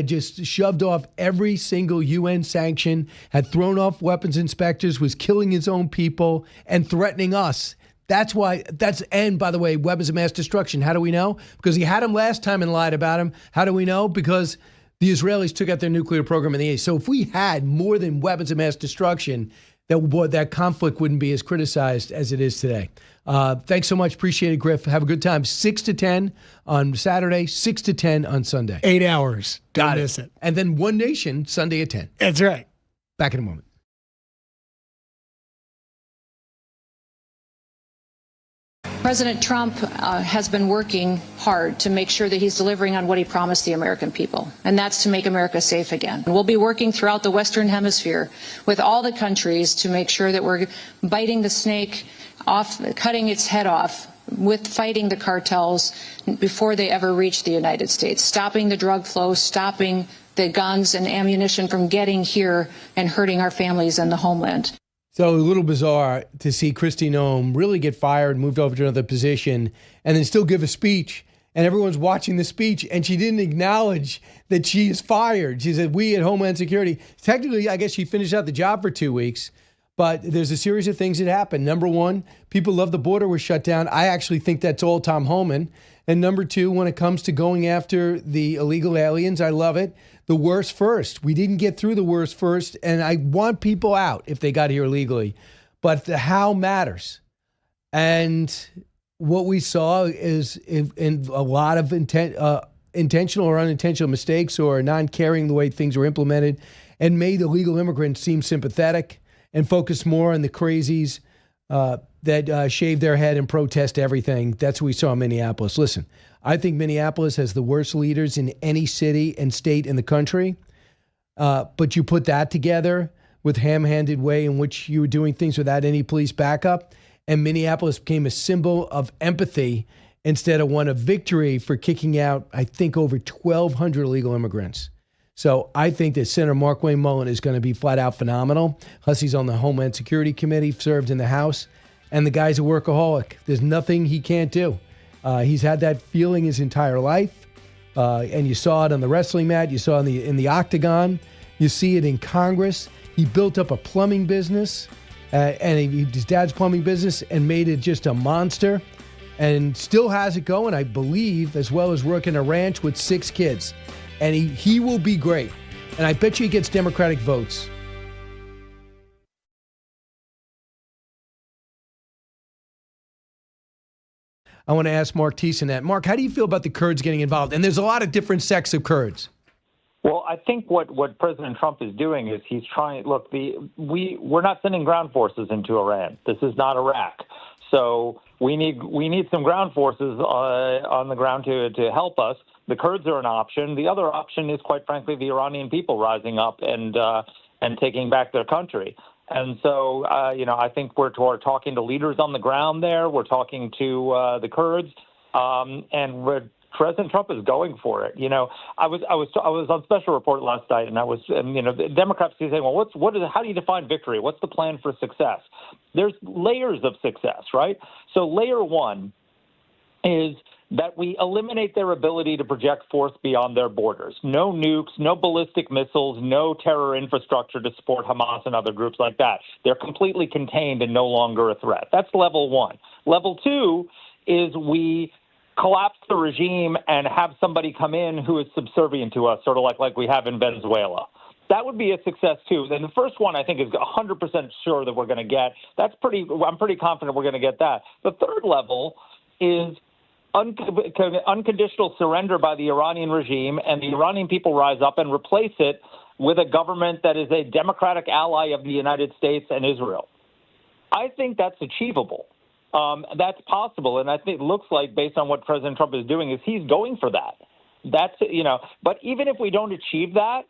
just shoved off every single UN sanction, had thrown off weapons inspectors, was killing his own people and threatening us. And by the way, weapons of mass destruction. How do we know? Because he had him last time and lied about him. How do we know? Because the Israelis took out their nuclear program in the 80s. So if we had more than weapons of mass destruction, that conflict wouldn't be as criticized as it is today. Thanks so much. Appreciate it, Griff. Have a good time. 6 to 10 on Saturday, 6 to 10 on Sunday. 8 hours. Don't miss it. And then One Nation, Sunday at 10. That's right. Back in a moment. President Trump has been working hard to make sure that he's delivering on what he promised the American people, and that's to make America safe again. We'll be working throughout the Western Hemisphere with all the countries to make sure that we're biting the snake off, cutting its head off, with fighting the cartels before they ever reach the United States, stopping the drug flow, stopping the guns and ammunition from getting here and hurting our families and the homeland. So a little bizarre to see Kristi Noem really get fired, moved over to another position, and then still give a speech. And everyone's watching the speech, and she didn't acknowledge that she is fired. She said, we at Homeland Security. Technically, I guess she finished out the job for 2 weeks, but there's a series of things that happened. Number one, people love the border was shut down. I actually think that's all Tom Homan. And number two, when it comes to going after the illegal aliens, I love it. The worst first. We didn't get through the worst first, and I want people out if they got here illegally. But the how matters. And what we saw is in a lot of intentional or unintentional mistakes or non-caring the way things were implemented, and made illegal immigrants seem sympathetic and focus more on the crazies that shave their head and protest everything. That's what we saw in Minneapolis. Listen, I think Minneapolis has the worst leaders in any city and state in the country. But you put that together with ham-handed way in which you were doing things without any police backup, and Minneapolis became a symbol of empathy instead of one of victory for kicking out, I think, over 1,200 illegal immigrants. So I think that Senator Mark Wayne Mullen is going to be flat out phenomenal. Plus, he's on the Homeland Security Committee, served in the House, and the guy's a workaholic. There's nothing he can't do. He's had that feeling his entire life, and you saw it on the wrestling mat. You saw it in the octagon. You see it in Congress. He built up a plumbing business, his dad's plumbing business, and made it just a monster, and still has it going, I believe, as well as working a ranch with 6 kids. And he will be great. And I bet you he gets Democratic votes. I want to ask Marc Thiessen that. Marc, how do you feel about the Kurds getting involved? And there's a lot of different sects of Kurds. Well, I think what President Trump is doing is he's trying. Look, we're not sending ground forces into Iran. This is not Iraq. So we need some ground forces on the ground to help us. The Kurds are an option. The other option is, quite frankly, the Iranian people rising up and taking back their country. And so, I think we're talking to leaders on the ground there. We're talking to the Kurds, and President Trump is going for it. I was on Special Report last night, and the Democrats keep saying, well, how do you define victory? What's the plan for success? There's layers of success, right? So layer one is that we eliminate their ability to project force beyond their borders. No nukes, no ballistic missiles, no terror infrastructure to support Hamas and other groups like that. They're completely contained and no longer a threat. That's level one. Level two is we collapse the regime and have somebody come in who is subservient to us, sort of like we have in Venezuela. That would be a success, too. And the first one, I think, is 100% sure that we're going to get. I'm pretty confident we're going to get that. The third level is unconditional surrender by the Iranian regime, and the Iranian people rise up and replace it with a government that is a democratic ally of the United States and Israel. I think that's achievable. That's possible, and I think it looks like, based on what President Trump is doing, is he's going for that. But even if we don't achieve that,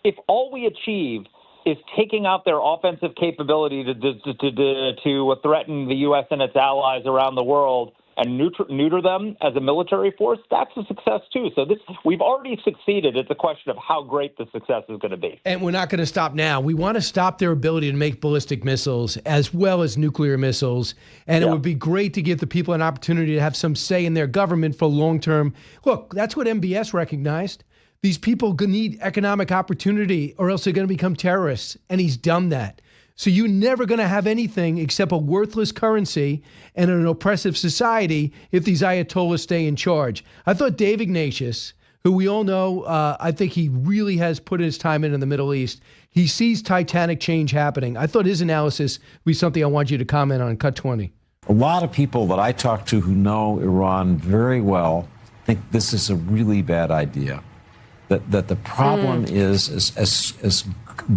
if all we achieve is taking out their offensive capability to threaten the U.S. and its allies around the world and neuter them as a military force, that's a success too. So we've already succeeded. It's a question of how great the success is going to be. And we're not going to stop now. We want to stop their ability to make ballistic missiles as well as nuclear missiles. And It would be great to give the people an opportunity to have some say in their government for long-term. Look, that's what MBS recognized. These people need economic opportunity or else they're going to become terrorists. And he's done that. So you're never going to have anything except a worthless currency and an oppressive society if these Ayatollahs stay in charge. I thought Dave Ignatius, who we all know, I think he really has put his time in the Middle East. He sees titanic change happening. I thought his analysis would be something I want you to comment on. Cut 20. A lot of people that I talk to who know Iran very well think this is a really bad idea. That the problem is as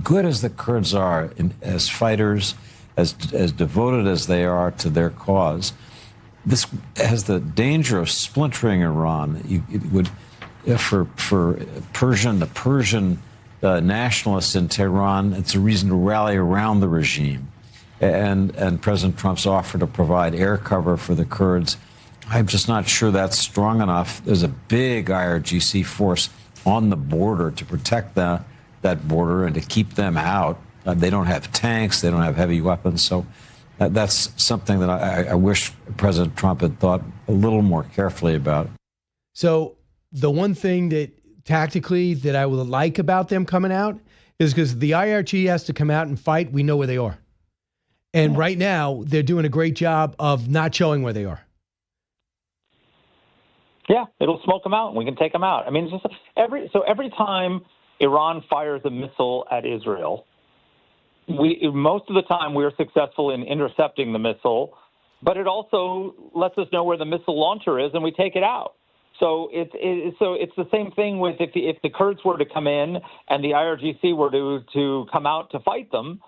good as the Kurds are as fighters, as devoted as they are to their cause, this has the danger of splintering Iran. It would, for the Persian nationalists in Tehran, it's a reason to rally around the regime. And President Trump's offer to provide air cover for the Kurds, I'm just not sure that's strong enough. There's a big IRGC force on the border to protect that border and to keep them out. They don't have tanks. They don't have heavy weapons. So that's something that I wish President Trump had thought a little more carefully about. So the one thing that tactically that I would like about them coming out is because the IRG has to come out and fight. We know where they are. And right now they're doing a great job of not showing where they are. Yeah, it'll smoke them out and we can take them out. I mean, it's just every time Iran fires a missile at Israel, most of the time we're successful in intercepting the missile but it also lets us know where the missile launcher is, and we take it out. So it's the same thing with if the Kurds were to come in and the IRGC were to come out to fight them,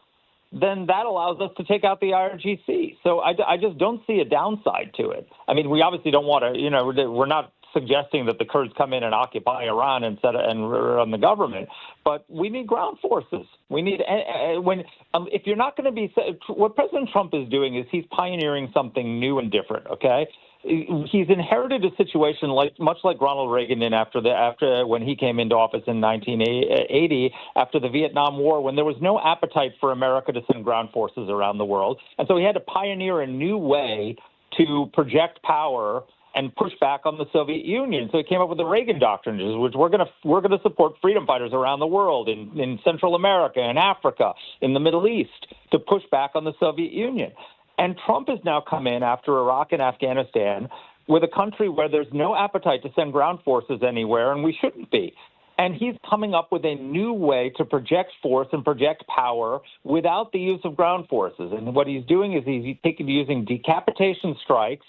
then that allows us to take out the IRGC. So I just don't see a downside to it. I mean, we obviously don't want to, we're not suggesting that the Kurds come in and occupy Iran and run the government, but we need ground forces. We need if you're not going to be what President Trump is doing is he's pioneering something new and different. Okay, he's inherited a situation much like Ronald Reagan did after when he came into office in 1980 after the Vietnam War, when there was no appetite for America to send ground forces around the world, and so he had to pioneer a new way to project power and push back on the Soviet Union. So he came up with the Reagan Doctrine, which we're going to support freedom fighters around the world, in Central America, in Africa, in the Middle East, to push back on the Soviet Union. And Trump has now come in after Iraq and Afghanistan with a country where there's no appetite to send ground forces anywhere, and we shouldn't be. And he's coming up with a new way to project force and project power without the use of ground forces. And what he's doing is he's using decapitation strikes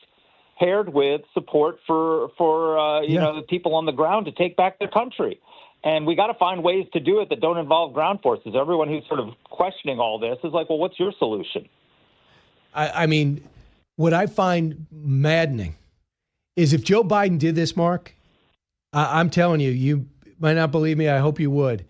paired with support for the people on the ground to take back their country. And we got to find ways to do it that don't involve ground forces. Everyone who's sort of questioning all this is like, well, what's your solution? I mean, what I find maddening is if Joe Biden did this, Mark, I'm telling you, you might not believe me. I hope you would.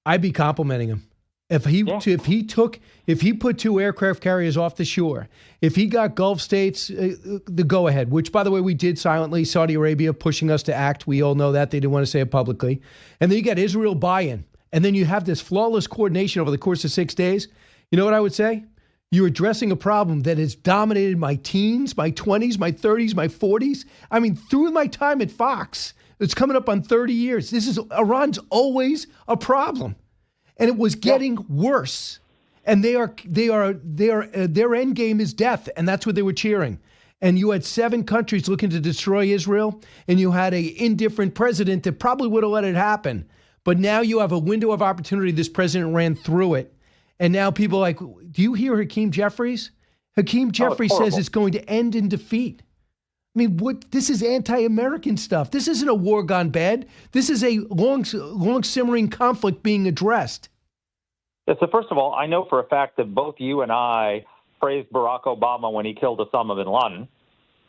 I'd be complimenting him. If he put 2 aircraft carriers off the shore, if he got Gulf states the go-ahead, which, by the way, we did silently, Saudi Arabia pushing us to act. We all know that. They didn't want to say it publicly. And then you got Israel buy-in. And then you have this flawless coordination over the course of 6 days. You know what I would say? You're addressing a problem that has dominated my teens, my 20s, my 30s, my 40s. I mean, through my time at Fox, it's coming up on 30 years. Iran's always a problem. And it was getting worse. And their end game is death. And that's what they were cheering. And you had 7 countries looking to destroy Israel. And you had an indifferent president that probably would have let it happen. But now you have a window of opportunity. This president ran through it. And now people are like, do you hear Hakeem Jeffries? Hakeem Jeffries says it's going to end in defeat. I mean, this is anti-American stuff. This isn't a war gone bad. This is a long simmering conflict being addressed. So first of all, I know for a fact that both you and I praised Barack Obama when he killed Osama bin Laden.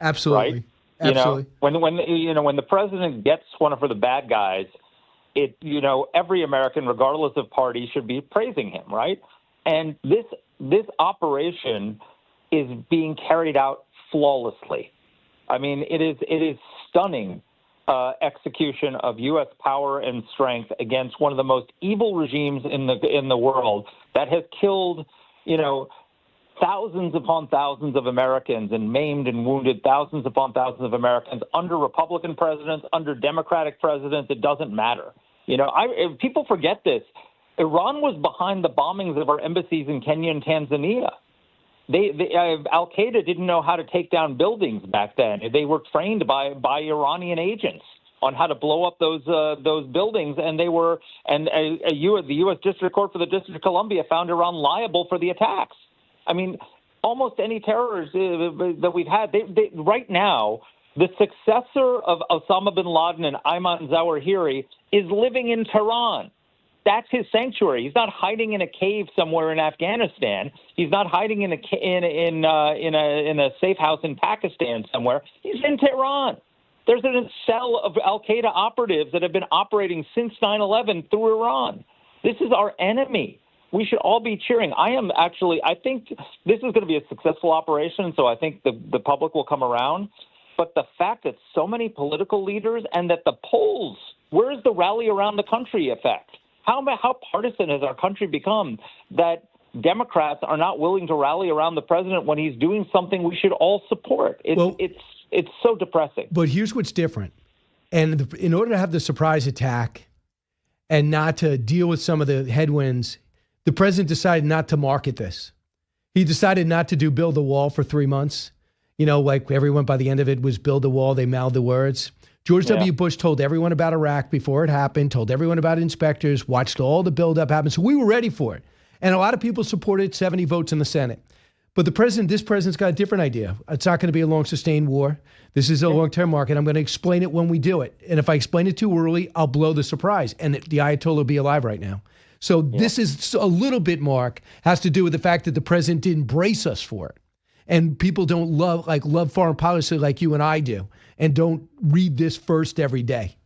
Absolutely. Right? Absolutely. When the president gets one of the bad guys, every American, regardless of party, should be praising him, right? And this operation is being carried out flawlessly. I mean, it is stunning execution of U.S. power and strength against one of the most evil regimes in the world that has killed, thousands upon thousands of Americans and maimed and wounded thousands upon thousands of Americans under Republican presidents, under Democratic presidents. It doesn't matter. People forget this. Iran was behind the bombings of our embassies in Kenya and Tanzania. Al-Qaeda didn't know how to take down buildings back then. They were trained by Iranian agents on how to blow up those buildings, and the U.S. District Court for the District of Columbia found Iran liable for the attacks. I mean, almost any terrorists that we've had, right now, the successor of Osama bin Laden and Ayman Zawahiri is living in Tehran. That's his sanctuary. He's not hiding in a cave somewhere in Afghanistan. He's not hiding in a safe house in Pakistan somewhere. He's in Tehran. There's a cell of Al-Qaeda operatives that have been operating since 9/11 through Iran. This is our enemy. We should all be cheering. I think this is going to be a successful operation, so I think the public will come around. But the fact that so many political leaders and that the polls, where is the rally around the country effect? How partisan has our country become that Democrats are not willing to rally around the president when he's doing something we should all support? It's so depressing. But here's what's different. And in order to have the surprise attack and not to deal with some of the headwinds, the president decided not to market this. He decided not to do build a wall for 3 months. Like everyone by the end of it was build a wall. They mouthed the words. George W. Bush told everyone about Iraq before it happened, told everyone about inspectors, watched all the buildup happen. So we were ready for it. And a lot of people supported 70 votes in the Senate. But this president's got a different idea. It's not going to be a long, sustained war. This is a long-term market. I'm going to explain it when we do it. And if I explain it too early, I'll blow the surprise. And the Ayatollah will be alive right now. So this is a little bit, Mark, has to do with the fact that the president didn't brace us for it. And people don't love foreign policy like you and I do, and don't read this first every day.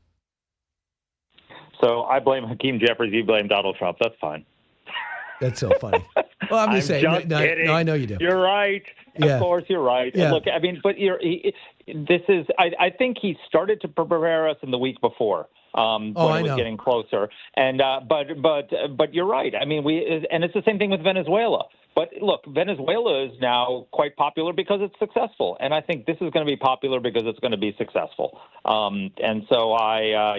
So I blame Hakeem Jeffries. You blame Donald Trump. That's fine. That's so funny. Well, I'm just saying. No, I know you do. You're right. Yeah. Of course, you're right. Yeah. Look, I mean, but I think he started to prepare us in the week before. When it was getting closer. And but you're right. I mean, and it's the same thing with Venezuela. But look, Venezuela is now quite popular because it's successful, and I think this is going to be popular because it's going to be successful. And so I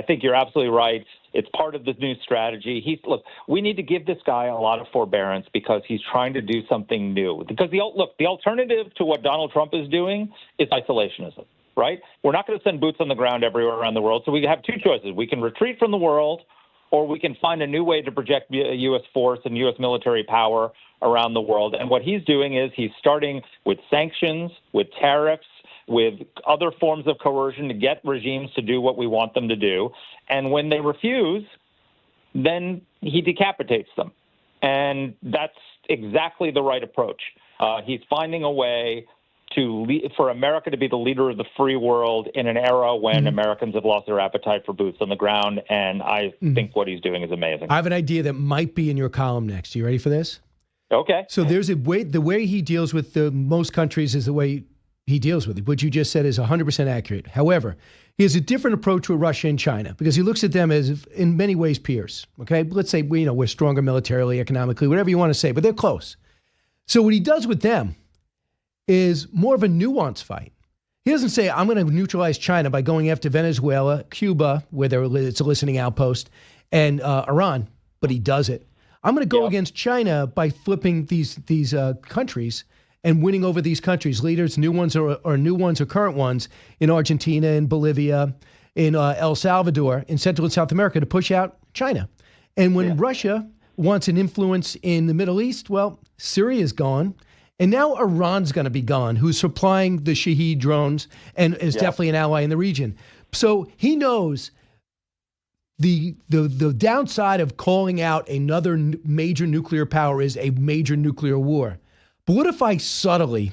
think you're absolutely right. It's part of the new strategy. We need to give this guy a lot of forbearance because he's trying to do something new. Because the alternative to what Donald Trump is doing is isolationism. Right? We're not going to send boots on the ground everywhere around the world. So we have two choices. We can retreat from the world, or we can find a new way to project U.S. force and U.S. military power around the world. And what he's doing is he's starting with sanctions, with tariffs, with other forms of coercion to get regimes to do what we want them to do. And when they refuse, then he decapitates them. And that's exactly the right approach. He's finding a way for America to be the leader of the free world in an era when Americans have lost their appetite for boots on the ground. And I think what he's doing is amazing. I have an idea that might be in your column next. You ready for this? Okay. So there's the way he deals with most countries is the way he deals with it. What you just said is 100% accurate. However, he has a different approach with Russia and China because he looks at them as, in many ways, peers. Okay, let's say we're stronger militarily, economically, whatever you want to say, but they're close. So what he does with them is more of a nuanced fight. He doesn't say, I'm going to neutralize China by going after Venezuela, Cuba, where it's a listening outpost, and Iran, but he does it. I'm going to go against China by flipping these countries and winning over these countries, leaders, new ones or current ones, in Argentina, in Bolivia, in El Salvador, in Central and South America, to push out China. And when Russia wants an influence in the Middle East, well, Syria's gone. And now Iran's going to be gone, who's supplying the Shahed drones and is definitely an ally in the region. So he knows the downside of calling out another major nuclear power is a major nuclear war. But what if I subtly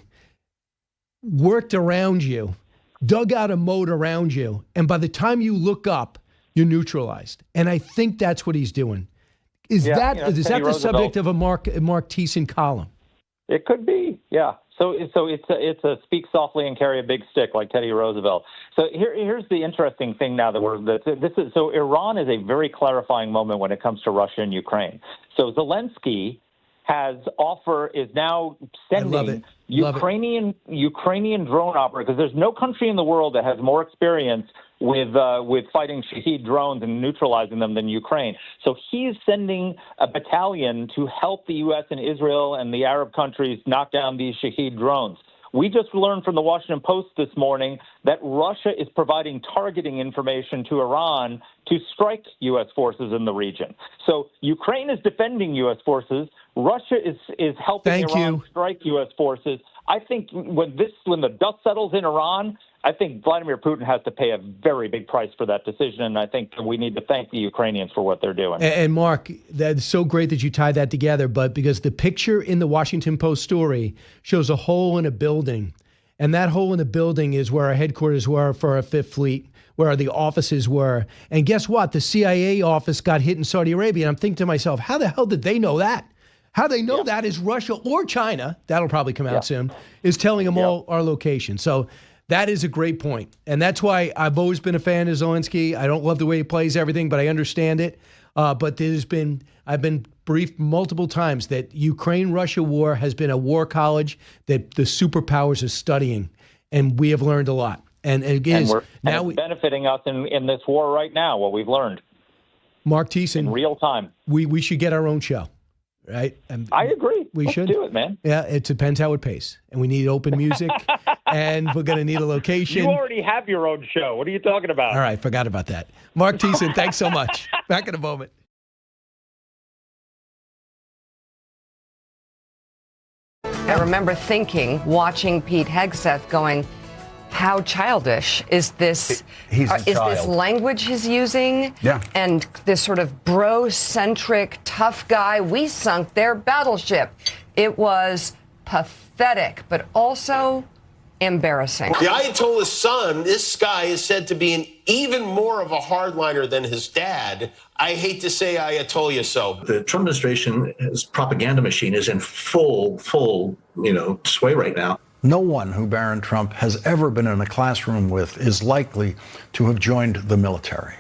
worked around you, dug out a moat around you, and by the time you look up, you're neutralized? And I think that's what he's doing. Is that the subject of a Mark Thiessen column? It could be, yeah. So it's a speak softly and carry a big stick, like Teddy Roosevelt. So here's the interesting thing now so Iran is a very clarifying moment when it comes to Russia and Ukraine. So Zelensky is now sending Ukrainian drone operators, because there's no country in the world that has more experience with fighting Shahed drones and neutralizing them than Ukraine. So he's sending a battalion to help the U.S. and Israel and the Arab countries knock down these Shahed drones. We just learned from the Washington Post this morning that Russia is providing targeting information to Iran to strike U.S. forces in the region. So Ukraine is defending U.S. forces. Russia is helping Iran strike U.S. forces. I think when the dust settles in Iran, I think Vladimir Putin has to pay a very big price for that decision, and I think we need to thank the Ukrainians for what they're doing. And Mark, that's so great that you tie that together, but because the picture in the Washington Post story shows a hole in a building, and that hole in the building is where our headquarters were for our Fifth Fleet, where the offices were. And guess what? The CIA office got hit in Saudi Arabia, and I'm thinking to myself, how the hell did they know that? How they know that is Russia or China, that'll probably come out soon, is telling them all our location. So that is a great point. And that's why I've always been a fan of Zelensky. I don't love the way he plays everything, but I understand it. But I've been briefed multiple times that Ukraine-Russia war has been a war college that the superpowers are studying, and we have learned a lot. And it's benefiting us in this war right now, what we've learned. Mark Thiessen. In real time. We should get our own show. Right? I agree. Let's do it, man. Yeah, it depends how it pays. And we need open music, and we're going to need a location. You already have your own show. What are you talking about? All right, forgot about that. Mark Thiessen, thanks so much. Back in a moment. I remember watching Pete Hegseth going, how childish is this? He's a is this child. language he's using? Yeah. And this sort of bro-centric, tough guy, we sunk their battleship. It was pathetic, but also embarrassing. The Ayatollah's son, this guy is said to be even more of a hardliner than his dad. I hate to say Ayatollah so. The Trump administration's propaganda machine is in full, sway right now. No one who Barron Trump has ever been in a classroom with is likely to have joined the military.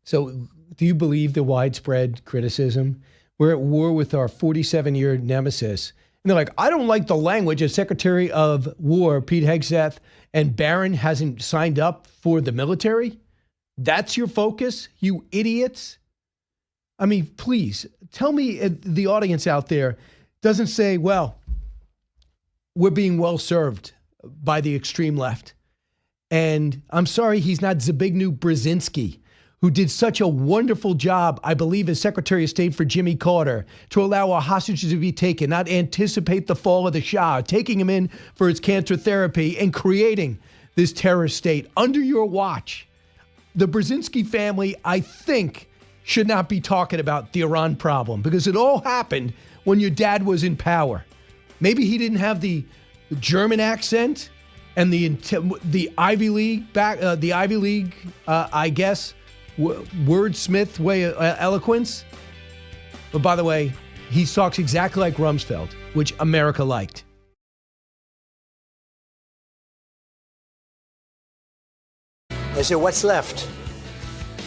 So do you believe the widespread criticism? We're at war with our 47-year nemesis. And they're like, I don't like the language of Secretary of War Pete Hegseth, and Barron hasn't signed up for the military? That's your focus, you idiots? I mean, please, tell me the audience out there doesn't say, well, we're being well served by the extreme left. And I'm sorry he's not Zbigniew Brzezinski, who did such a wonderful job, I believe, as Secretary of State for Jimmy Carter, to allow our hostages to be taken, not anticipate the fall of the Shah, taking him in for his cancer therapy and creating this terrorist state under your watch. The Brzezinski family, I think, should not be talking about the Iran problem because it all happened when your dad was in power. Maybe he didn't have the German accent and the Ivy League I guess, wordsmith way of eloquence. But by the way, he talks exactly like Rumsfeld, which America liked. I said, what's left?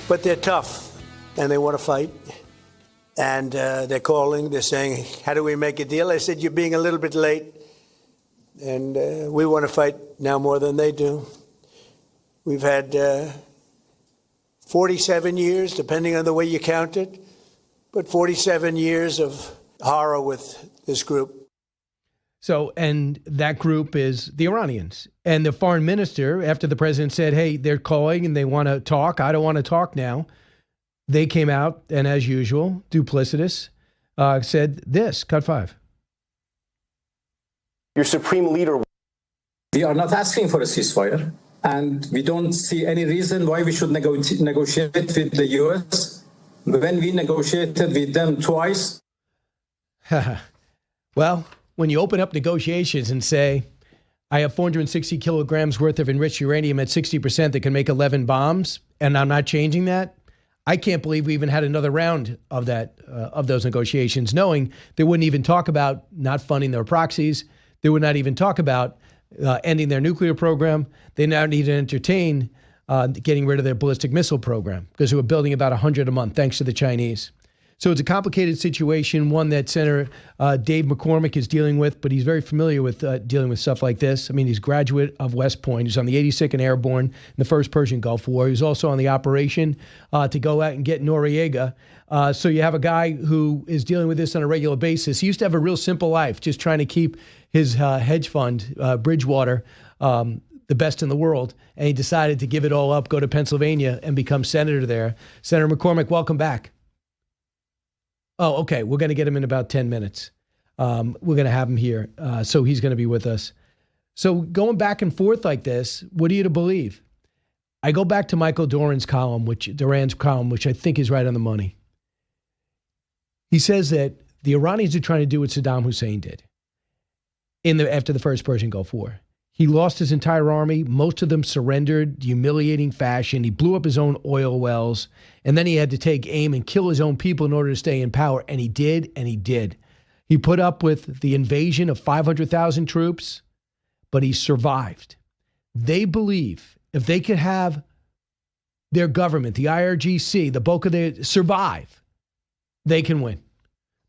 But they're tough and they want to fight. And they're calling, they're saying, how do we make a deal? I said, you're being a little bit late. And we want to fight now more than they do. We've had 47 years, depending on the way you count it, but 47 years of horror with this group. So, and that group is the Iranians. And the foreign minister, after the president said, hey, they're calling and they want to talk, I don't want to talk now, they came out and, as usual, duplicitous, said this, cut 5. Your supreme leader. We are not asking for a ceasefire, and we don't see any reason why we should negotiate with the U.S. when we negotiated with them twice. Well, when you open up negotiations and say, I have 460 kilograms worth of enriched uranium at 60% that can make 11 bombs, and I'm not changing that, I can't believe we even had another round of that, of those negotiations, knowing they wouldn't even talk about not funding their proxies. They would not even talk about ending their nuclear program. They now need to entertain getting rid of their ballistic missile program because they were building about 100 a month, thanks to the Chinese. So it's a complicated situation, one that Senator Dave McCormick is dealing with, but he's very familiar with dealing with stuff like this. I mean, he's a graduate of West Point. He's on the 82nd Airborne in the first Persian Gulf War. He was also on the operation to go out and get Noriega. So you have a guy who is dealing with this on a regular basis. He used to have a real simple life, just trying to keep his hedge fund, Bridgewater, the best in the world. And he decided to give it all up, go to Pennsylvania, and become senator there. Senator McCormick, welcome back. Oh, okay. We're going to get him in about 10 minutes. We're going to have him here. So he's going to be with us. So going back and forth like this, what are you to believe? I go back to Michael Doran's column, which I think is right on the money. He says that the Iranians are trying to do what Saddam Hussein did after the first Persian Gulf War. He lost his entire army. Most of them surrendered, humiliating fashion. He blew up his own oil wells. And then he had to take aim and kill his own people in order to stay in power. And he did, and he did. He put up with the invasion of 500,000 troops, but he survived. They believe if they could have their government, the IRGC, the bulk of their survive, they can win.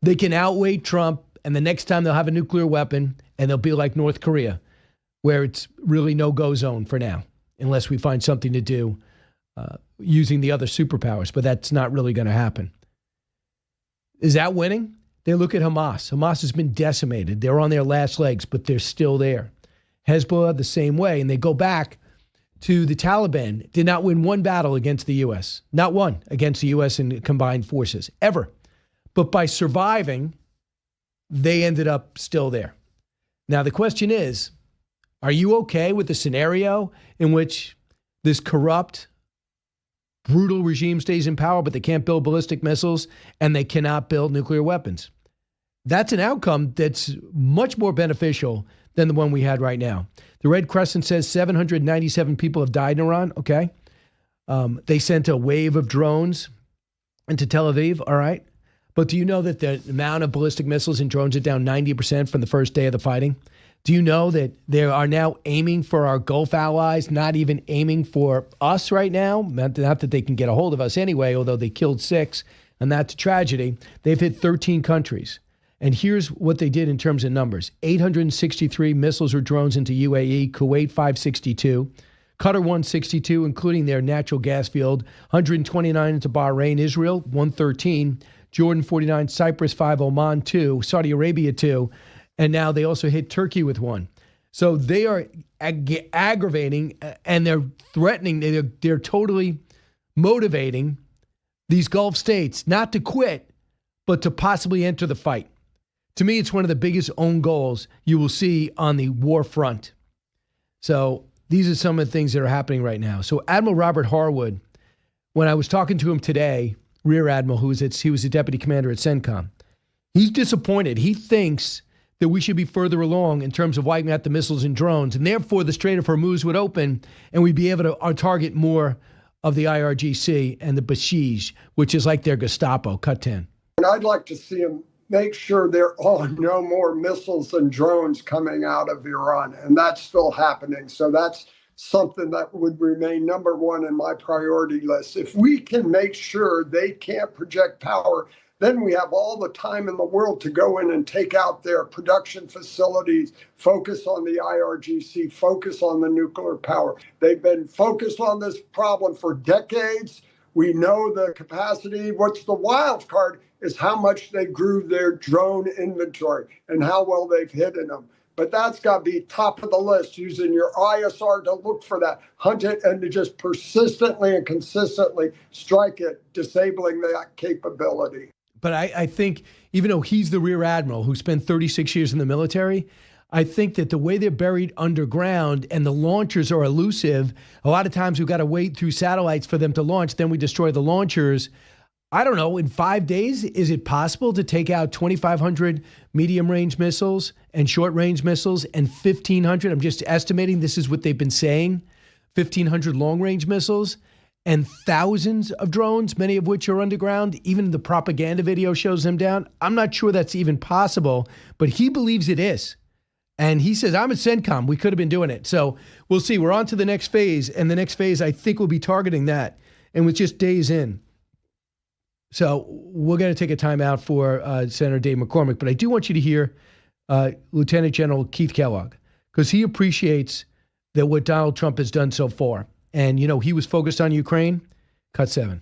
They can outweigh Trump, and the next time they'll have a nuclear weapon, and they'll be like North Korea, where it's really no-go zone for now, unless we find something to do using the other superpowers. But that's not really going to happen. Is that winning? They look at Hamas. Hamas has been decimated. They're on their last legs, but they're still there. Hezbollah, the same way. And they go back to the Taliban, did not win one battle against the U.S. Not one against the U.S. and combined forces, ever. But by surviving, they ended up still there. Now, the question is, are you okay with the scenario in which this corrupt, brutal regime stays in power, but they can't build ballistic missiles and they cannot build nuclear weapons? That's an outcome that's much more beneficial than the one we had right now. The Red Crescent says 797 people have died in Iran. Okay. They sent a wave of drones into Tel Aviv. All right. But do you know that the amount of ballistic missiles and drones are down 90% from the first day of the fighting? Do you know that they are now aiming for our Gulf allies, not even aiming for us right now? Not that they can get a hold of us anyway, although they killed 6, and that's a tragedy. They've hit 13 countries. And here's what they did in terms of numbers. 863 missiles or drones into UAE, Kuwait 562, Qatar 162, including their natural gas field, 129 into Bahrain, Israel 113, Jordan 49, Cyprus 5, Oman 2, Saudi Arabia 2, and now they also hit Turkey with 1. So they are aggravating and they're threatening, they're totally motivating these Gulf states not to quit, but to possibly enter the fight. To me, it's one of the biggest own goals you will see on the war front. So these are some of the things that are happening right now. So Admiral Robert Harwood, when I was talking to him today, Rear Admiral, he was a deputy commander at CENTCOM, he's disappointed. He thinks that we should be further along in terms of wiping out the missiles and drones, and therefore the Strait of Hormuz would open and we'd be able to target more of the IRGC and the Basij, which is like their Gestapo. Cut 10. And I'd like to see them make sure there are no more missiles and drones coming out of Iran, and that's still happening. So that's something that would remain number one in my priority list. If we can make sure they can't project power, then we have all the time in the world to go in and take out their production facilities, focus on the IRGC, focus on the nuclear power. They've been focused on this problem for decades. We know the capacity. What's the wild card is how much they grew their drone inventory and how well they've hidden them. But that's got to be top of the list, using your ISR to look for that, hunt it, and to just persistently and consistently strike it, disabling that capability. But I think, even though he's the Rear Admiral who spent 36 years in the military, I think that the way they're buried underground and the launchers are elusive, a lot of times we've got to wait through satellites for them to launch, then we destroy the launchers. I don't know, in 5 days, is it possible to take out 2,500 medium-range missiles and short-range missiles and 1,500, I'm just estimating, this is what they've been saying, 1,500 long-range missiles and thousands of drones, many of which are underground? Even the propaganda video shows them down. I'm not sure that's even possible, but he believes it is. And he says, I'm at CENTCOM. We could have been doing it. So we'll see. We're on to the next phase. And the next phase, I think, will be targeting that. And with just days in. So we're going to take a time out for Senator Dave McCormick. But I do want you to hear Lieutenant General Keith Kellogg, because he appreciates that what Donald Trump has done so far. And, you know, he was focused on Ukraine. Cut 7.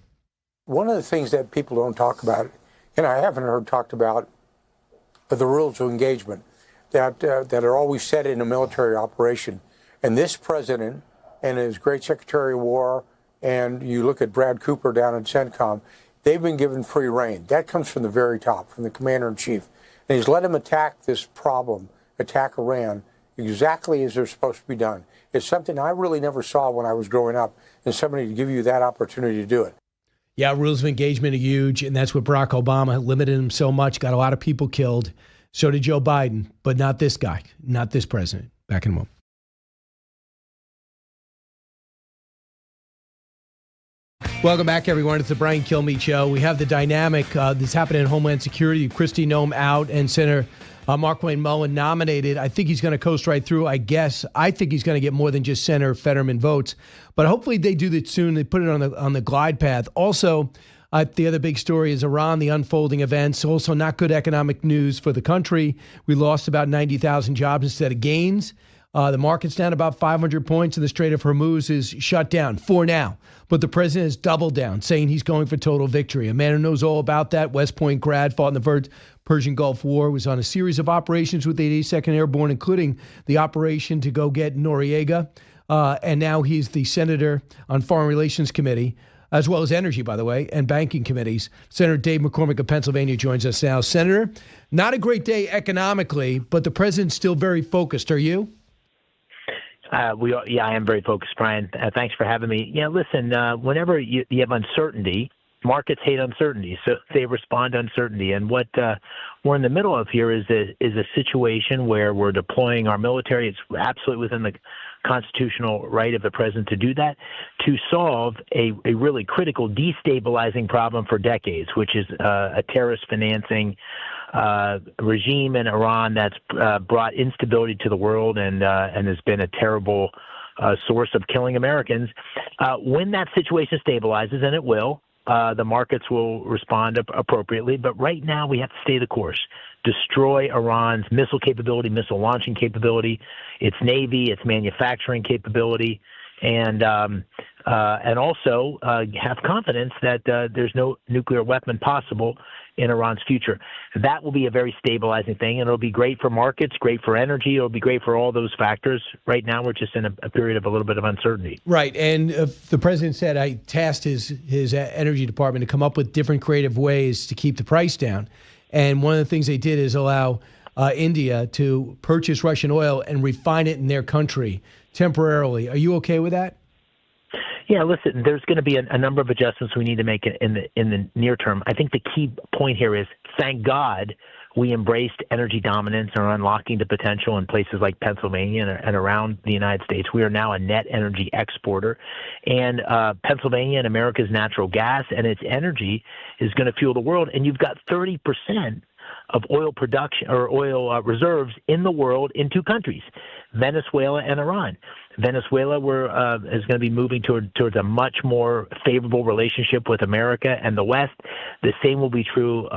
One of the things that people don't talk about, and I haven't heard talked about, are the rules of engagement that are always set in a military operation. And this president and his great Secretary of War, and you look at Brad Cooper down in CENTCOM, they've been given free rein. That comes from the very top, from the commander-in-chief. And he's let him attack this problem, attack Iran, exactly as they're supposed to be done. It's something I really never saw when I was growing up, and somebody to give you that opportunity to do it. Yeah, rules of engagement are huge, and that's what Barack Obama limited him so much, got a lot of people killed. So did Joe Biden, but not this guy, not this president. Back in a moment. Welcome back, everyone. It's the Brian Kilmeade Show. We have the dynamic that's happening in Homeland Security. Kristi Noem out and Senator Mark Wayne Mullen nominated. I think he's going to coast right through, I guess. I think he's going to get more than just Senator Fetterman votes. But hopefully they do that soon. They put it on the glide path. Also, the other big story is Iran, the unfolding events. Also not good economic news for the country. We lost about 90,000 jobs instead of gains. The market's down about 500 points, and the Strait of Hormuz is shut down for now. But the president has doubled down, saying he's going for total victory. A man who knows all about that, West Point grad, fought in the Persian Gulf War, was on a series of operations with the 82nd Airborne, including the operation to go get Noriega. And now he's the senator on Foreign Relations Committee. as well as energy, by the way, and banking committees. Senator Dave McCormick of Pennsylvania joins us now. Senator, not a great day economically, but the president's still very focused. Are you? I am very focused, Brian. Thanks for having me. Yeah, listen, whenever you have uncertainty, markets hate uncertainty, so they respond to uncertainty. And what we're in the middle of here is a situation where we're deploying our military. It's absolutely within the constitutional right of the president to do that, to solve a really critical destabilizing problem for decades, which is a terrorist financing regime in Iran that's brought instability to the world and has been a terrible source of killing Americans. When that situation stabilizes, and it will, the markets will respond appropriately. But right now, we have to stay the course. Destroy Iran's missile capability, missile launching capability, its navy, its manufacturing capability, and also have confidence that there's no nuclear weapon possible in Iran's future. That will be a very stabilizing thing, and it'll be great for markets, great for energy. It'll be great for all those factors. Right now, we're just in a period of a little bit of uncertainty. Right, and the president said I tasked his energy department to come up with different creative ways to keep the price down. And one of the things they did is allow India to purchase Russian oil and refine it in their country temporarily. Are you okay with that? Yeah, listen, there's going to be a number of adjustments we need to make in the near term. I think the key point here is, thank God we embraced energy dominance and are unlocking the potential in places like Pennsylvania and around the United States. We are now a net energy exporter. And Pennsylvania and America's natural gas and its energy is going to fuel the world. And you've got 30% of oil production or oil reserves in the world in two countries, Venezuela and Iran. Venezuela is going to be moving towards a much more favorable relationship with America and the West. The same will be true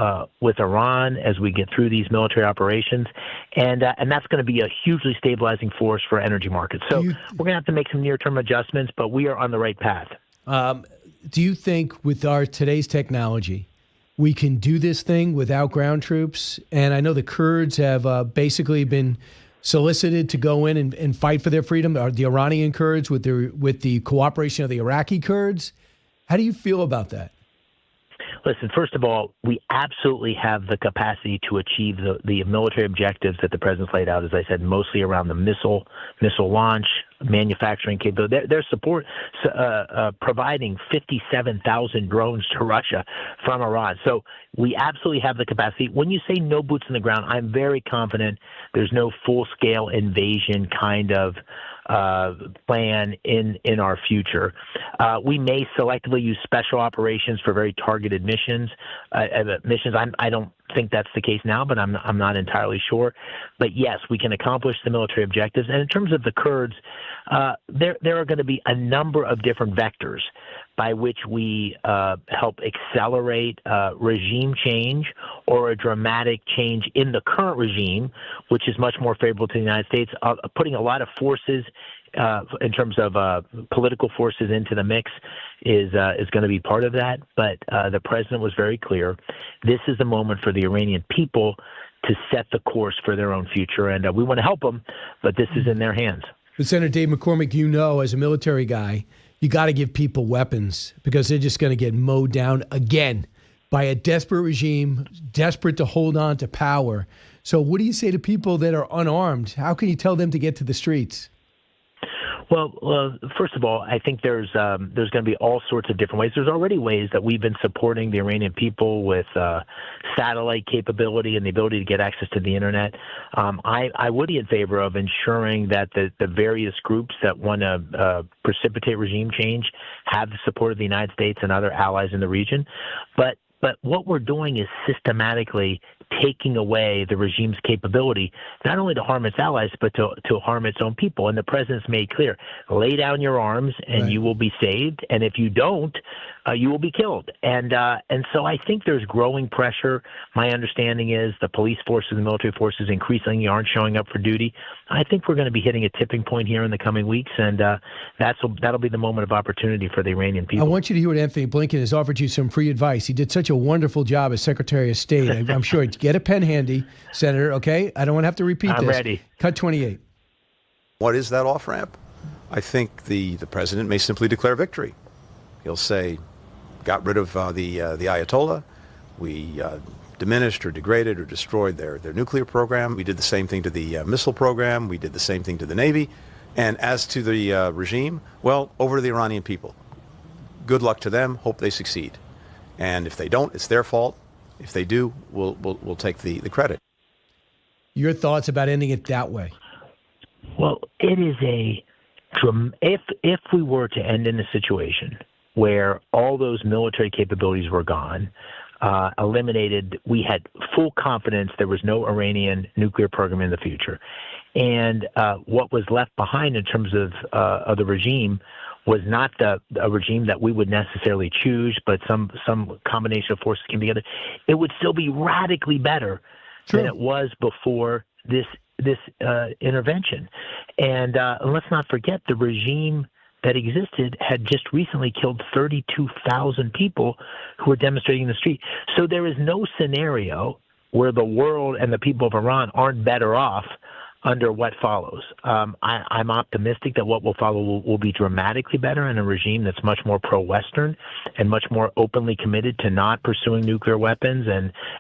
with Iran as we get through these military operations, and that's going to be a hugely stabilizing force for energy markets. So we're going to have to make some near-term adjustments, but we are on the right path. Do you think with our today's technology, we can do this thing without ground troops? And I know the Kurds have basically been solicited to go in and fight for their freedom, the Iranian Kurds with the cooperation of the Iraqi Kurds. How do you feel about that? Listen, first of all, we absolutely have the capacity to achieve the military objectives that the president's laid out, as I said, mostly around the missile launch, manufacturing capability. Their support providing 57,000 drones to Russia from Iran. So we absolutely have the capacity. When you say no boots on the ground, I'm very confident there's no full-scale invasion kind of plan in our future. We may selectively use special operations for very targeted missions. I don't think that's the case now, but I'm not entirely sure. But yes, we can accomplish the military objectives. And in terms of the Kurds, there are going to be a number of different vectors by which we help accelerate regime change or a dramatic change in the current regime, which is much more favorable to the United States, putting a lot of forces in terms of political forces into the mix is going to be part of that. But the president was very clear. This is the moment for the Iranian people to set the course for their own future. And we want to help them, but this is in their hands. But Senator Dave McCormick, you know, as a military guy, you got to give people weapons because they're just going to get mowed down again by a desperate regime, desperate to hold on to power. So what do you say to people that are unarmed? How can you tell them to get to the streets? Well, first of all, I think there's going to be all sorts of different ways. There's already ways that we've been supporting the Iranian people with satellite capability and the ability to get access to the internet. I would be in favor of ensuring that the various groups that want to precipitate regime change have the support of the United States and other allies in the region. But what we're doing is systematically taking away the regime's capability, not only to harm its allies, but to harm its own people. And the president's made clear, lay down your arms and you will be saved. And if you don't, you will be killed. And so I think there's growing pressure. My understanding is the police forces and military forces increasingly aren't showing up for duty. I think we're going to be hitting a tipping point here in the coming weeks, and that'll be the moment of opportunity for the Iranian people. I want you to hear what Anthony Blinken has offered you some free advice. He did such a wonderful job as Secretary of State. I'm sure. Get a pen handy, Senator, okay? I don't want to have to repeat this. I'm ready. Cut 28. What is that off-ramp? I think the president may simply declare victory. He'll say, got rid of the Ayatollah. We diminished or degraded or destroyed their nuclear program. We did the same thing to the missile program. We did the same thing to the Navy. And as to the regime, well, over to the Iranian people. Good luck to them. Hope they succeed. And if they don't, it's their fault. If they do, we'll take the credit. Your thoughts about ending it that way? Well, it is if we were to end in a situation where all those military capabilities were gone, eliminated, we had full confidence there was no Iranian nuclear program in the future, and what was left behind in terms of the regime was not a regime that we would necessarily choose, but some combination of forces came together, it would still be radically better than it was before this intervention. And let's not forget, the regime that existed had just recently killed 32,000 people who were demonstrating in the street. So there is no scenario where the world and the people of Iran aren't better off under what follows. I'm optimistic that what will follow will be dramatically better in a regime that's much more pro-Western and much more openly committed to not pursuing nuclear weapons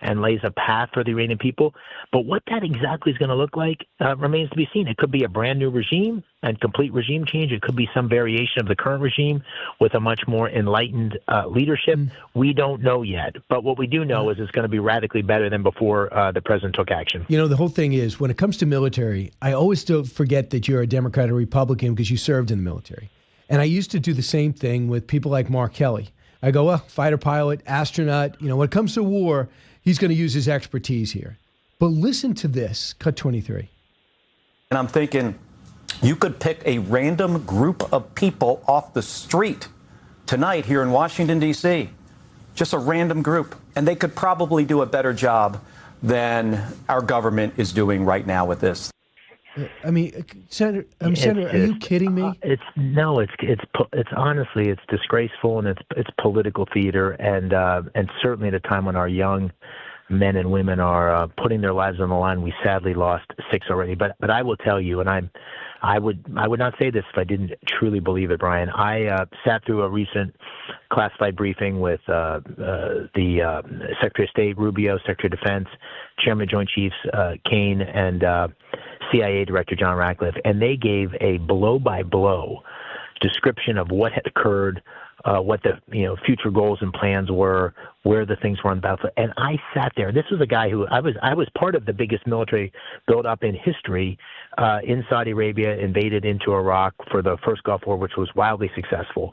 and lays a path for the Iranian people. But what that exactly is going to look like remains to be seen. It could be a brand new regime and complete regime change. It could be some variation of the current regime with a much more enlightened leadership. We don't know yet. But what we do know is it's going to be radically better than before the president took action. You know, the whole thing is, when it comes to military, I always still forget that you're a Democrat or Republican because you served in the military. And I used to do the same thing with people like Mark Kelly. I go, well, fighter pilot, astronaut, you know, when it comes to war, he's going to use his expertise here. But listen to this, cut 23. And I'm thinking, you could pick a random group of people off the street tonight here in Washington, D.C., just a random group, and they could probably do a better job than our government is doing right now with this. I mean, Senator, are you kidding me? It's honestly, it's disgraceful, and it's political theater, and certainly at a time when our young men and women are putting their lives on the line. We sadly lost 6 already, but I will tell you, and I would not say this if I didn't truly believe it, Brian. I sat through a recent classified briefing with the Secretary of State Rubio, Secretary of Defense, Chairman of Joint Chiefs Kane, and CIA Director John Ratcliffe, and they gave a blow-by-blow description of what had occurred, what the future goals and plans were, where the things were on the battlefield. And I sat there. This was a guy who I was part of the biggest military build-up in history in Saudi Arabia, invaded into Iraq for the first Gulf War, which was wildly successful.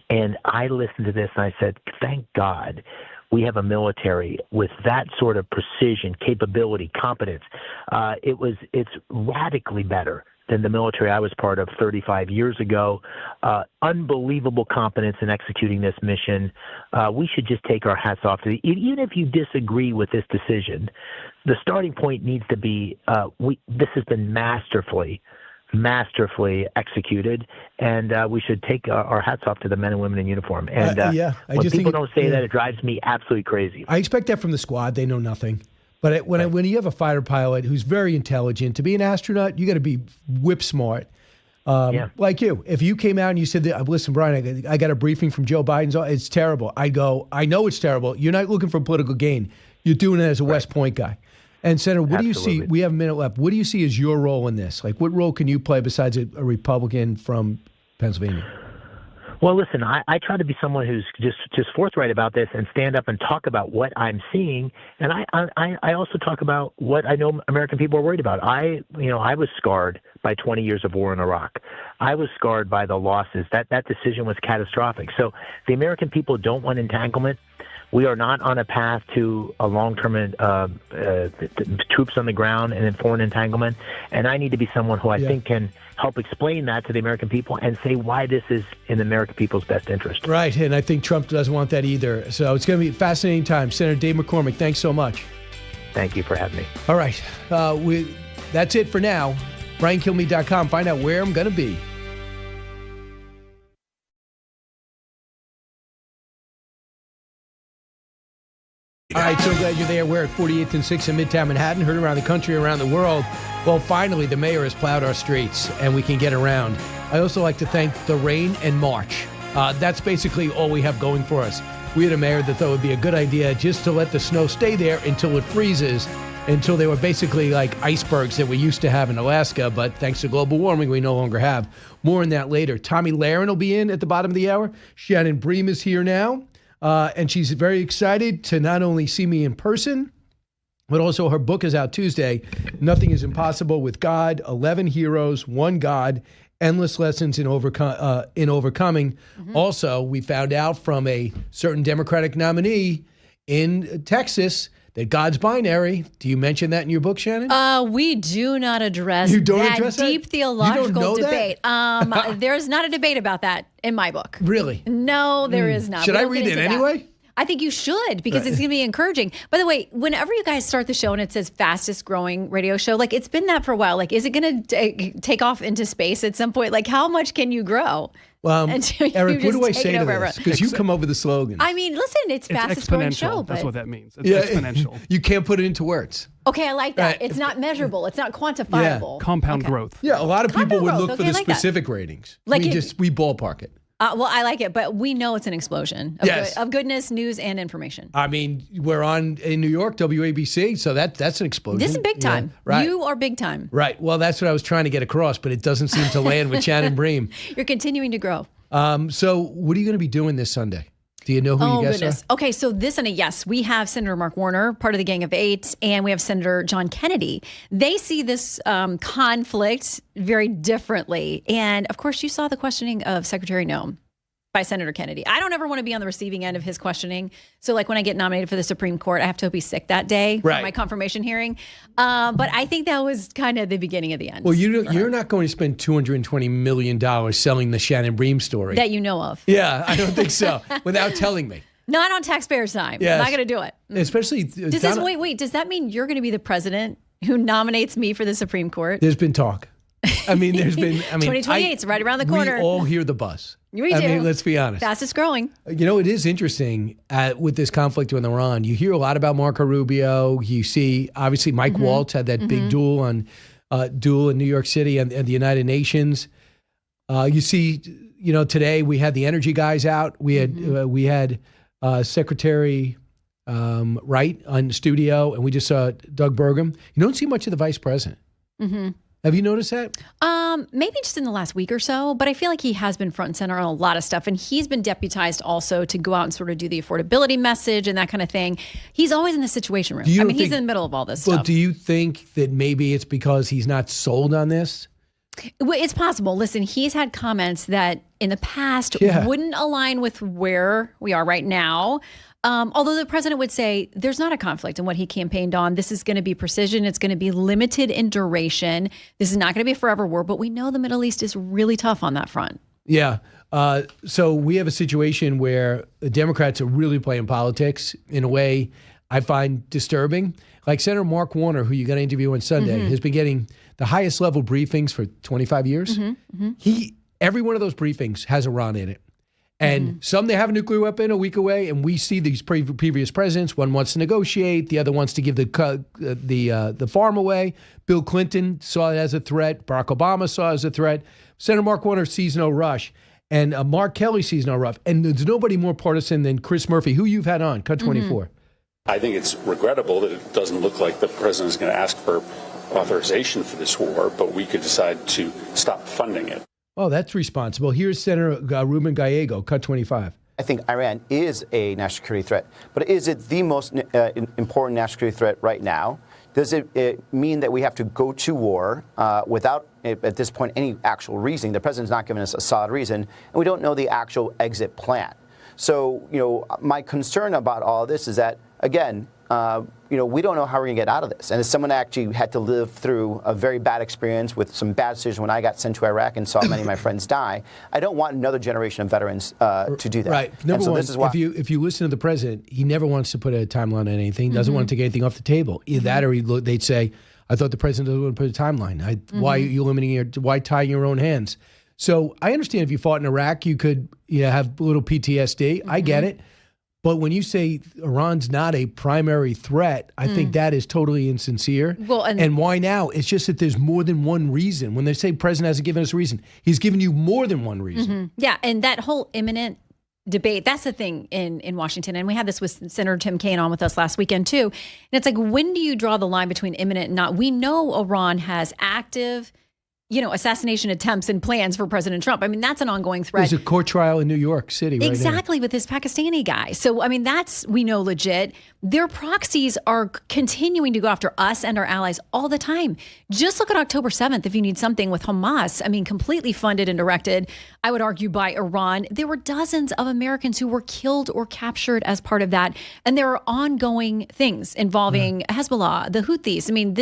And I listened to this and I said, thank God we have a military with that sort of precision, capability, competence. It's radically better than the military I was part of 35 years ago. Unbelievable competence in executing this mission. We should just take our hats off to the, even if you disagree with this decision, the starting point needs to be, this has been masterfully executed, and we should take our hats off to the men and women in uniform. And when people don't say that, it drives me absolutely crazy. I expect that from the squad. They know nothing. But when you have a fighter pilot who's very intelligent, to be an astronaut, you got to be whip smart. Like you. If you came out and you said, listen, Brian, I got a briefing from Joe Biden's, it's terrible. I'd go, I know it's terrible. You're not looking for political gain. You're doing it as a West Point guy. And Senator, what do you see? We have a minute left. What do you see as your role in this? Like, what role can you play besides a Republican from Pennsylvania? Well, listen, I try to be someone who's just forthright about this and stand up and talk about what I'm seeing. And I also talk about what I know American people are worried about. I was scarred by 20 years of war in Iraq. I was scarred by the losses. That decision was catastrophic. So the American people don't want entanglement. We are not on a path to a long-term troops on the ground and then foreign entanglement. And I need to be someone who I think can help explain that to the American people and say why this is in the American people's best interest. Right, and I think Trump doesn't want that either. So it's going to be a fascinating time. Senator Dave McCormick, thanks so much. Thank you for having me. All right, that's it for now. BrianKilmeade.com. Find out where I'm going to be. All right, so glad you're there. We're at 48th and 6th in Midtown Manhattan, heard around the country, around the world. Well, finally, the mayor has plowed our streets, and we can get around. I also like to thank the rain and March. That's basically all we have going for us. We had a mayor that thought it would be a good idea just to let the snow stay there until it freezes, until they were basically like icebergs that we used to have in Alaska, but thanks to global warming, we no longer have. More on that later. Tomi Lahren will be in at the bottom of the hour. Shannon Bream is here now, and she's very excited to not only see me in person, but also her book is out Tuesday, Nothing is Impossible with God, 11 Heroes, One God, Endless Lessons in Overcoming. Also, we found out from a certain Democratic nominee in Texas that God's binary. Do you mention that in your book, Shannon? We do not address You don't that address that? deep You theological don't know debate. There's not a debate about that in my book. Really? No, there is not. Should We I don't get read it into that. anyway? I think you should, because Right. it's going to be encouraging. By the way, whenever you guys start the show and it says fastest growing radio show, like it's been that for a while. Like, is it going to take off into space at some point? Like, how much can you grow? Eric, what do I say to this? Because you come over the slogan. I mean, listen, it's fastest growing show. That's but what that means. It's exponential. You can't put it into words. Okay, I like that. Right. It's not measurable. It's not quantifiable. Compound growth. Yeah, a lot of people Compound would growth. look for Okay, the I like that. specific ratings. Like we ballpark it. Well, I like it, but we know it's an explosion of, Yes. of goodness, news, and information. I mean, we're on in New York, WABC, so that's an explosion. This is big time. Yeah, right. You are big time. Right. Well, that's what I was trying to get across, but it doesn't seem to land with Shannon Bream. You're continuing to grow. So what are you going to be doing this Sunday? Do you know who Oh, your guests goodness. are? Okay, so this Sunday, yes, we have Senator Mark Warner, part of the Gang of Eight, and we have Senator John Kennedy. They see this conflict very differently. And of course, you saw the questioning of Secretary Noem by Senator Kennedy. I don't ever want to be on the receiving end of his questioning. So like when I get nominated for the Supreme Court, I have to be sick that day for Right. my confirmation hearing. But I think that was kind of the beginning of the end. Well, you're not going to spend $220 million selling the Shannon Bream story. That you know of. Yeah, I don't think so. Without telling me. Not on taxpayers' time. Yes. Not going to do it. Especially. Does this, wait, does that mean you're going to be the president who nominates me for the Supreme Court? There's been talk. I mean, 2028 is right around the corner. We all hear the buzz. We I do. mean, let's be honest. Fastest growing. You know, it is interesting with this conflict with Iran. You hear a lot about Marco Rubio. You see, obviously, Mike Waltz had that big duel in New York City and the United Nations. You see, today we had the energy guys out. We had Secretary Wright on the studio, and we just saw Doug Burgum. You don't see much of the vice president. Mm-hmm. Have you noticed that? Maybe just in the last week or so, but I feel like he has been front and center on a lot of stuff. And he's been deputized also to go out and sort of do the affordability message and that kind of thing. He's always in the situation room. He's in the middle of all this Well, stuff. do you think that maybe it's because he's not sold on this? Well, it's possible. Listen, he's had comments that in the past Yeah. wouldn't align with where we are right now. Although the president would say there's not a conflict in what he campaigned on. This is going to be precision. It's going to be limited in duration. This is not going to be a forever war, but we know the Middle East is really tough on that front. Yeah. So we have a situation where the Democrats are really playing politics in a way I find disturbing. Like Senator Mark Warner, who you got to interview on Sunday, has been getting the highest level briefings for 25 years. Every one of those briefings has Iran in it. And some they have a nuclear weapon a week away, and we see these previous presidents. One wants to negotiate, the other wants to give the farm away. Bill Clinton saw it as a threat. Barack Obama saw it as a threat. Senator Mark Warner sees no rush, and Mark Kelly sees no rush. And there's nobody more partisan than Chris Murphy, who you've had on Cut 24. I think it's regrettable that it doesn't look like the president is going to ask for authorization for this war, but we could decide to stop funding it. Oh, that's responsible. Here's Senator Ruben Gallego, Cut 25. I think Iran is a national security threat, but is it the most important national security threat right now? Does it mean that we have to go to war without, at this point, any actual reason? The president's not giving us a solid reason, and we don't know the actual exit plan. So, my concern about all of this is that, again, we don't know how we're going to get out of this. And as someone actually had to live through a very bad experience with some bad decisions when I got sent to Iraq and saw many of my friends die, I don't want another generation of veterans to do that. Right. Number one, this is why, if you listen to the president, he never wants to put a timeline on anything, doesn't want to take anything off the table. Either that or they'd say, I thought the president doesn't want to put a timeline. Why are you limiting why tying your own hands? So I understand if you fought in Iraq, you could have a little PTSD. I get it. But when you say Iran's not a primary threat, I think that is totally insincere. Well, and why now? It's just that there's more than one reason. When they say president hasn't given us a reason, he's given you more than one reason. Yeah, and that whole imminent debate. That's the thing in Washington. And we had this with Senator Tim Kaine on with us last weekend too. And it's like, when do you draw the line between imminent and not? We know Iran has active, assassination attempts and plans for President Trump. I mean, that's an ongoing threat. There's a court trial in New York City right Exactly, now. with this Pakistani guy. So, I mean, we know legit. Their proxies are continuing to go after us and our allies all the time. Just look at October 7th if you need something with Hamas. I mean, completely funded and directed, I would argue, by Iran. There were dozens of Americans who were killed or captured as part of that. And there are ongoing things involving Hezbollah, the Houthis. I mean,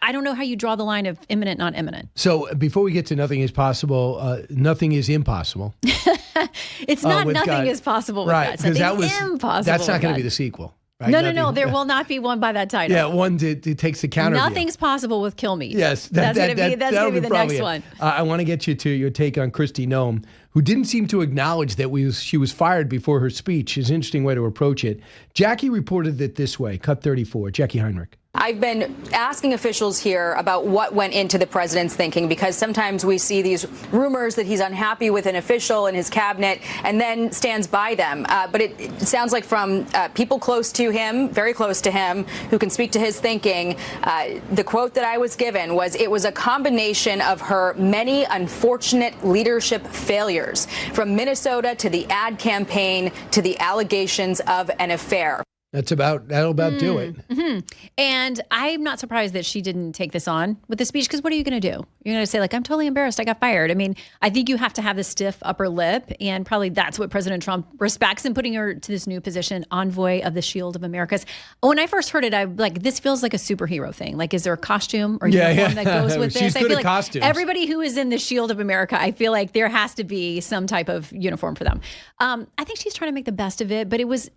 I don't know how you draw the line of imminent, not imminent. So before we get to nothing is possible, nothing is impossible. It's not with nothing God. is possible with right, God. Something that was impossible. That's not with going God. to be the sequel. Right? No. There will not be one by that title. Yeah, one that takes the counter. Nothing's possible with Kilmeade. Yes, that's going to be the next it. one. I want to get you to your take on Kristi Noem, who didn't seem to acknowledge that she was fired before her speech. It's an interesting way to approach it. Jackie reported it this way. Cut 34. Jackie Heinrich. I've been asking officials here about what went into the president's thinking, because sometimes we see these rumors that he's unhappy with an official in his cabinet and then stands by them. But it sounds like from people close to him, very close to him, who can speak to his thinking, the quote that I was given was, it was a combination of her many unfortunate leadership failures, from Minnesota to the ad campaign to the allegations of an affair. That'll about do it. Mm-hmm. And I'm not surprised that she didn't take this on with the speech, because what are you going to do? You're going to say, like, I'm totally embarrassed, I got fired. I mean, I think you have to have the stiff upper lip, and probably that's what President Trump respects in putting her to this new position, envoy of the Shield of Americas. When I first heard it, I like, this feels like a superhero thing. Like, is there a costume or uniform that goes with this? She's I good feel at like costumes. everybody who is in the Shield of America, I feel like there has to be some type of uniform for them. I think she's trying to make the best of it, but it was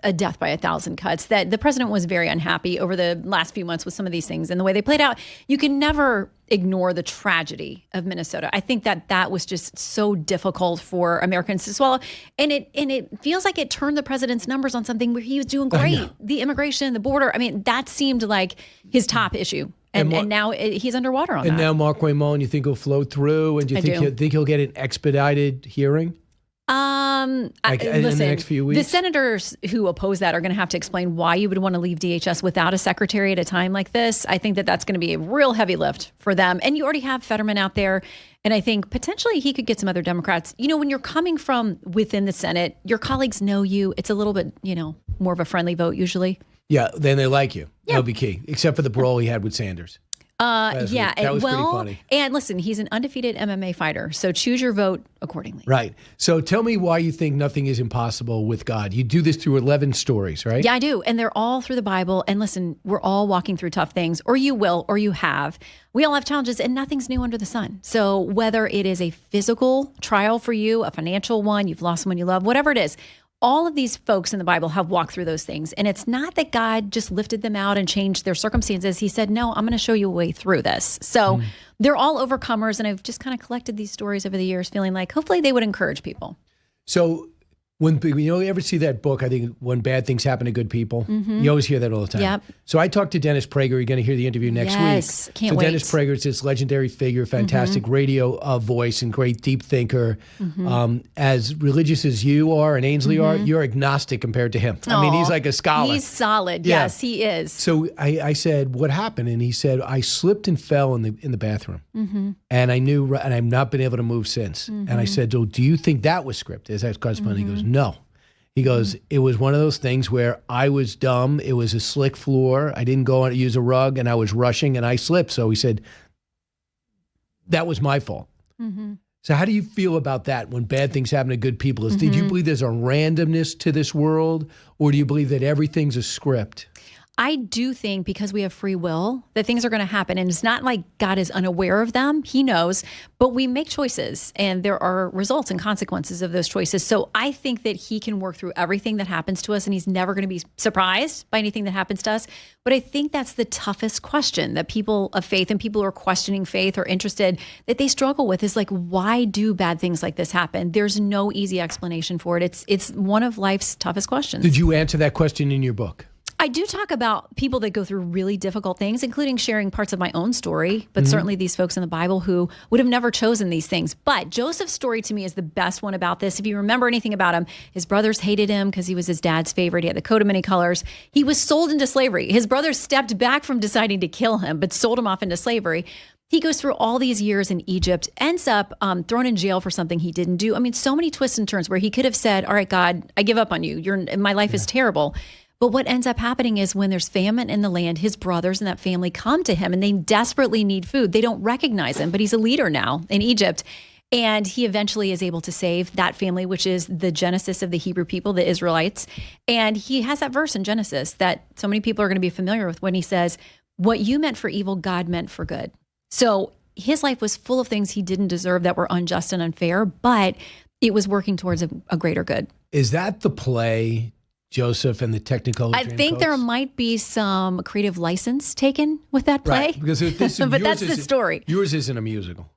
a death by 1,000 cuts. That the president was very unhappy over the last few months with some of these things and the way they played out. You can never ignore the tragedy of Minnesota. I think that was just so difficult for Americans to swallow. And it feels like it turned the president's numbers on something where he was doing great. The immigration, the border. I mean, that seemed like his top issue. And now he's underwater on that. And now Mark Wayne Mullen, you think he'll float through? And do you think he'll get an expedited hearing? Listen, in the next few weeks? The senators who oppose that are going to have to explain why you would want to leave DHS without a secretary at a time like this. I think that's going to be a real heavy lift for them. And you already have Fetterman out there. And I think potentially he could get some other Democrats. When you're coming from within the Senate, your colleagues know you. It's a little bit, more of a friendly vote usually. Yeah, then they like you. Yeah. That'll be key, except for the brawl he had with Sanders. That was pretty funny. And listen, he's an undefeated MMA fighter, so choose your vote accordingly. Right. So tell me why you think nothing is impossible with God. You do this through 11 stories, right? Yeah, I do. And they're all through the Bible. And listen, we're all walking through tough things, or you will, or you have. We all have challenges, and nothing's new under the sun. So whether it is a physical trial for you, a financial one, you've lost someone you love, whatever it is, all of these folks in the Bible have walked through those things. And it's not that God just lifted them out and changed their circumstances. He said, no, I'm going to show you a way through this. So they're all overcomers. And I've just kind of collected these stories over the years, feeling like hopefully they would encourage people. So when you ever see that book, I think When Bad Things Happen to Good People, you always hear that all the time. Yep. So I talked to Dennis Prager. You're going to hear the interview next week. Can't wait. Dennis Prager is this legendary figure, fantastic radio voice and great deep thinker. As religious as you are and Ainsley are, you're agnostic compared to him. I mean, he's like a scholar. He's solid. Yeah. Yes, he is. So I said, what happened? And he said, I slipped and fell in the bathroom. And I knew, and I've not been able to move since. And I said, well, do you think that was scripted? As that correspondent, he goes, no. He goes, it was one of those things where I was dumb. It was a slick floor. I didn't go on to use a rug, and I was rushing, and I slipped. So he said, that was my fault. So how do you feel about that when bad things happen to good people? Did you believe there's a randomness to this world, or do you believe that everything's a script? I do think because we have free will that things are going to happen. And it's not like God is unaware of them. He knows. But we make choices and there are results and consequences of those choices. So I think that he can work through everything that happens to us and he's never going to be surprised by anything that happens to us. But I think that's the toughest question that people of faith and people who are questioning faith or interested that they struggle with is like, why do bad things like this happen? There's no easy explanation for it. It's one of life's toughest questions. Did you answer that question in your book? I do talk about people that go through really difficult things, including sharing parts of my own story, but certainly these folks in the Bible who would have never chosen these things. But Joseph's story to me is the best one about this. If you remember anything about him, his brothers hated him because he was his dad's favorite. He had the coat of many colors. He was sold into slavery. His brothers stepped back from deciding to kill him, but sold him off into slavery. He goes through all these years in Egypt, ends up thrown in jail for something he didn't do. I mean, so many twists and turns where he could have said, all right, God, I give up on you. My life is terrible. But what ends up happening is when there's famine in the land, his brothers and that family come to him and they desperately need food. They don't recognize him, but he's a leader now in Egypt. And he eventually is able to save that family, which is the genesis of the Hebrew people, the Israelites. And he has that verse in Genesis that so many people are going to be familiar with when he says, what you meant for evil, God meant for good. So his life was full of things he didn't deserve that were unjust and unfair, but it was working towards a greater good. Is that the play, Joseph and the Technicolor? I think there might be some creative license taken with that play. Right, because this, but that's the story. Yours isn't a musical.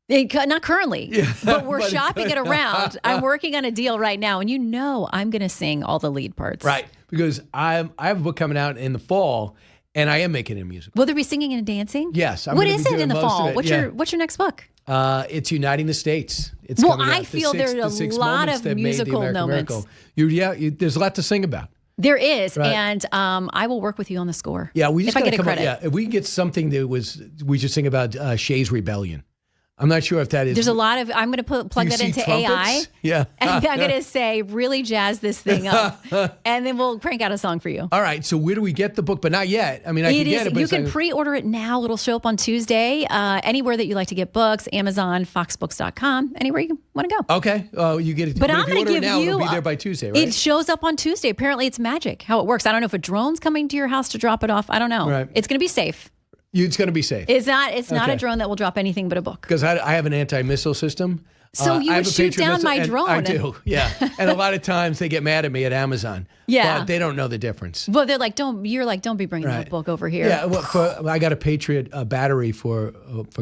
Not currently, but we're shopping it around. I'm working on a deal right now, and I'm going to sing all the lead parts. Right, because I have a book coming out in the fall, and I am making it a musical. Will there be singing and dancing? Yes. What is it in the fall? What's your next book? It's Uniting the States. It's well, coming out. I feel there's a lot of musical moments. There's a lot to sing about. There is, right. And I will work with you on the score. Yeah, we just if I get a credit. credit. If we get something we should sing about Shay's Rebellion. I'm not sure if that is. There's a lot of. I'm going to plug that into trumpets? AI. Yeah, and I'm going to say really jazz this thing up, and then we'll crank out a song for you. All right. So where do we get the book? But not yet. I mean, I can get it. But you can pre-order it now. It'll show up on Tuesday. Anywhere that you like to get books, Amazon, foxbooks.com, anywhere you want to go. Okay. You get it. But I'm going to give you. It'll be there by Tuesday, right? It shows up on Tuesday. Apparently, it's magic how it works. I don't know if a drone's coming to your house to drop it off. I don't know. Right. It's going to be safe. It's going to be safe. It's not a drone that will drop anything but a book. Because I have an anti-missile system. So you would shoot down my drone. I do, yeah. And a lot of times they get mad at me at Amazon. Yeah. But they don't know the difference. Well, they're like, don't be bringing that book over here. Yeah, well, I got a Patriot battery for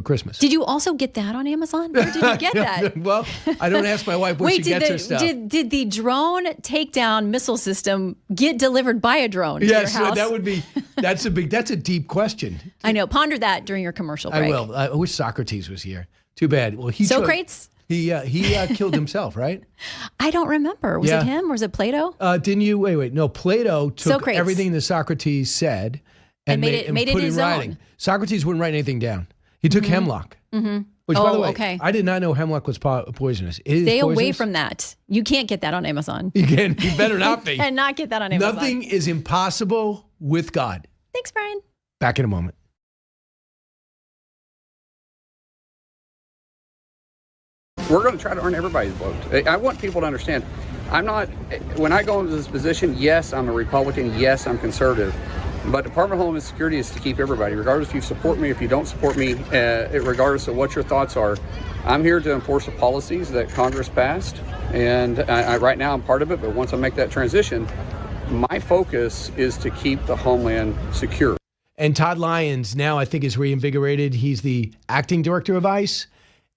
Christmas. Did you also get that on Amazon? Where did you get that? Well, I don't ask my wife where she gets her stuff. Did the drone takedown missile system get delivered by a drone to your house? That's a deep question. I know. Ponder that during your commercial break. I will. I wish Socrates was here. Too bad. Well, Socrates? He killed himself, right? I don't remember. Was it him or was it Plato? Didn't you? Wait. No, Plato took Socrates. everything that Socrates said and made it his in writing. own. Socrates wouldn't write anything down. He took hemlock. Mm-hmm. Which, by the way, okay. I did not know hemlock was poisonous. It is Stay poisonous. away from that. You can't get that on Amazon. You better not be. You cannot get that on Amazon. Nothing is impossible with God. Thanks, Brian. Back in a moment. We're going to try to earn everybody's vote. I want people to understand, when I go into this position, yes, I'm a Republican, yes, I'm conservative, but Department of Homeland Security is to keep everybody, regardless if you support me, if you don't support me, regardless of what your thoughts are. I'm here to enforce the policies that Congress passed, and right now I'm part of it, but once I make that transition, my focus is to keep the homeland secure. And Todd Lyons now, I think, is reinvigorated. He's the acting director of ICE.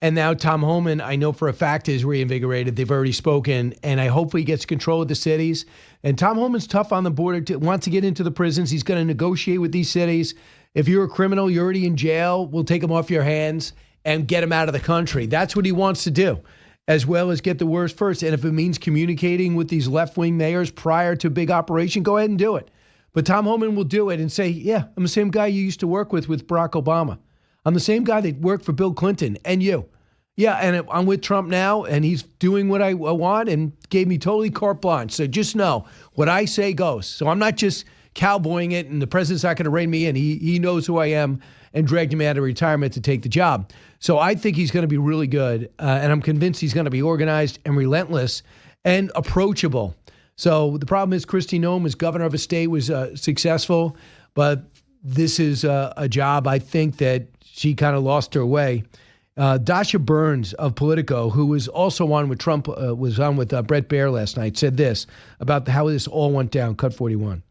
And now Tom Homan, I know for a fact, is reinvigorated. They've already spoken, and I hope he gets control of the cities. And Tom Homan's tough on the border, wants to get into the prisons. He's going to negotiate with these cities. If you're a criminal, you're already in jail, we'll take them off your hands and get them out of the country. That's what he wants to do, as well as get the worst first. And if it means communicating with these left-wing mayors prior to a big operation, go ahead and do it. But Tom Homan will do it and say, yeah, I'm the same guy you used to work with Barack Obama. I'm the same guy that worked for Bill Clinton and you. Yeah, and I'm with Trump now, and he's doing what I want and gave me totally carte blanche. So just know, what I say goes. So I'm not just cowboying it, and the president's not going to rein me in. He knows who I am and dragged me out of retirement to take the job. So I think he's going to be really good, and I'm convinced he's going to be organized and relentless and approachable. So the problem is Kristi Noem as governor of a state was successful, but this is a job I think that she kind of lost her way. Dasha Burns of Politico, who was also on with Trump, was on with Brett Baer last night, said this about how this all went down. Cut 41.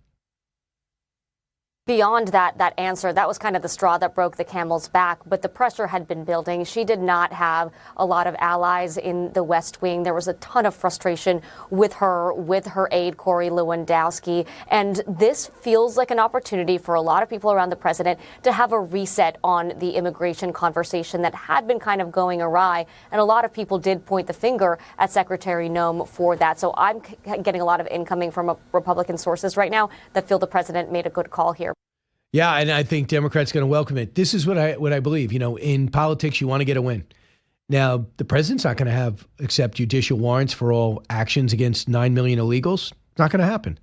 beyond that answer, that was kind of the straw that broke the camel's back. But the pressure had been building. She did not have a lot of allies in the West Wing. There was a ton of frustration with her aide, Corey Lewandowski. And this feels like an opportunity for a lot of people around the president to have a reset on the immigration conversation that had been kind of going awry. And a lot of people did point the finger at Secretary Noem for that. So I'm getting a lot of incoming from Republican sources right now that feel the president made a good call here. Yeah, and I think Democrats going to welcome it. This is what I believe. You know, in politics, you want to get a win. Now, the president's not going to accept judicial warrants for all actions against 9 million illegals. It's not going to happen.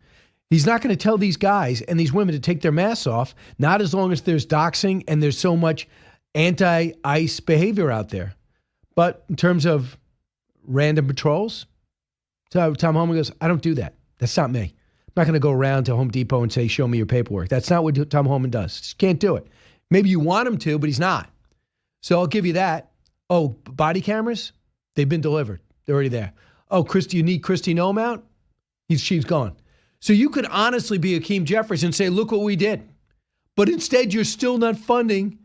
He's not going to tell these guys and these women to take their masks off, not as long as there's doxing and there's so much anti-ICE behavior out there. But in terms of random patrols, so Tom Homan goes, I don't do that. That's not me. I'm not going to go around to Home Depot and say, show me your paperwork. That's not what Tom Homan does. Just can't do it. Maybe you want him to, but he's not. So I'll give you that. Oh, body cameras? They've been delivered. They're already there. Oh, you need Kristi Noem out? She's gone. So you could honestly be Hakeem Jeffries and say, look what we did. But instead, you're still not funding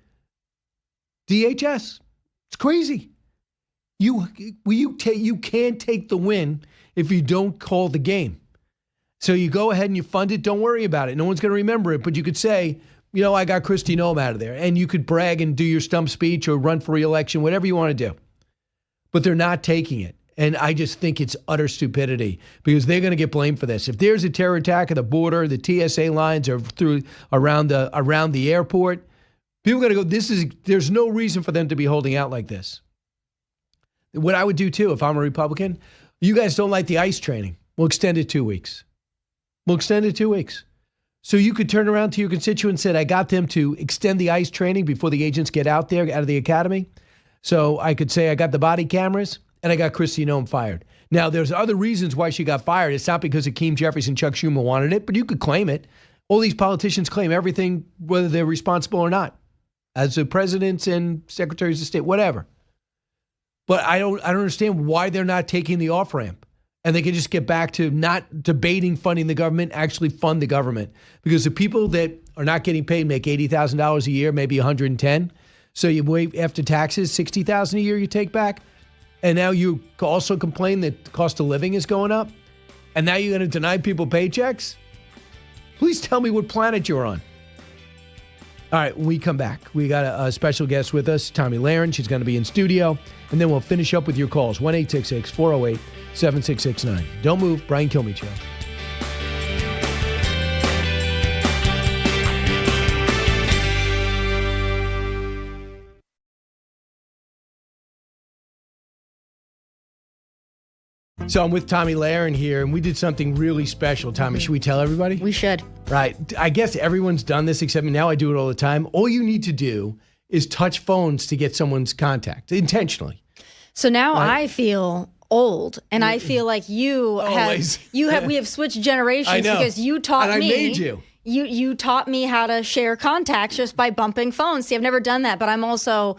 DHS. It's crazy. You can't take the win if you don't call the game. So you go ahead and you fund it. Don't worry about it. No one's going to remember it. But you could say, you know, I got Kristi Noem out of there. And you could brag and do your stump speech or run for re-election, whatever you want to do. But they're not taking it. And I just think it's utter stupidity because they're going to get blamed for this. If there's a terror attack at the border, the TSA lines are around the airport, people are going to go, there's no reason for them to be holding out like this. What I would do too, if I'm a Republican, you guys don't like the ICE training. We'll extend it 2 weeks. So you could turn around to your constituents and say, I got them to extend the ICE training before the agents get out there, out of the academy. So I could say I got the body cameras and I got Kristi Noem fired. Now, there's other reasons why she got fired. It's not because Hakeem Jeffries and Chuck Schumer wanted it, but you could claim it. All these politicians claim everything, whether they're responsible or not, as the presidents and secretaries of state, whatever. But I don't understand why they're not taking the off-ramp. And they can just get back to not debating funding the government, actually fund the government. Because the people that are not getting paid make $80,000 a year, maybe $110,000. So you wait after taxes, $60,000 a year you take back. And now you also complain that the cost of living is going up. And now you're going to deny people paychecks? Please tell me what planet you're on. All right, when we come back, we got a special guest with us, Tomi Lahren. She's going to be in studio. And then we'll finish up with your calls, 1-866-408-7669. Don't move. Brian Kilmeade Show. So I'm with Tomi Lahren here, and we did something really special. Tomi, should we tell everybody? We should. Right. I guess everyone's done this except me. Now I do it all the time. All you need to do is touch phones to get someone's contact intentionally. So now I feel old, and I feel like we have switched generations because you taught me. And I made you. You taught me how to share contacts just by bumping phones. See, I've never done that, but I'm always a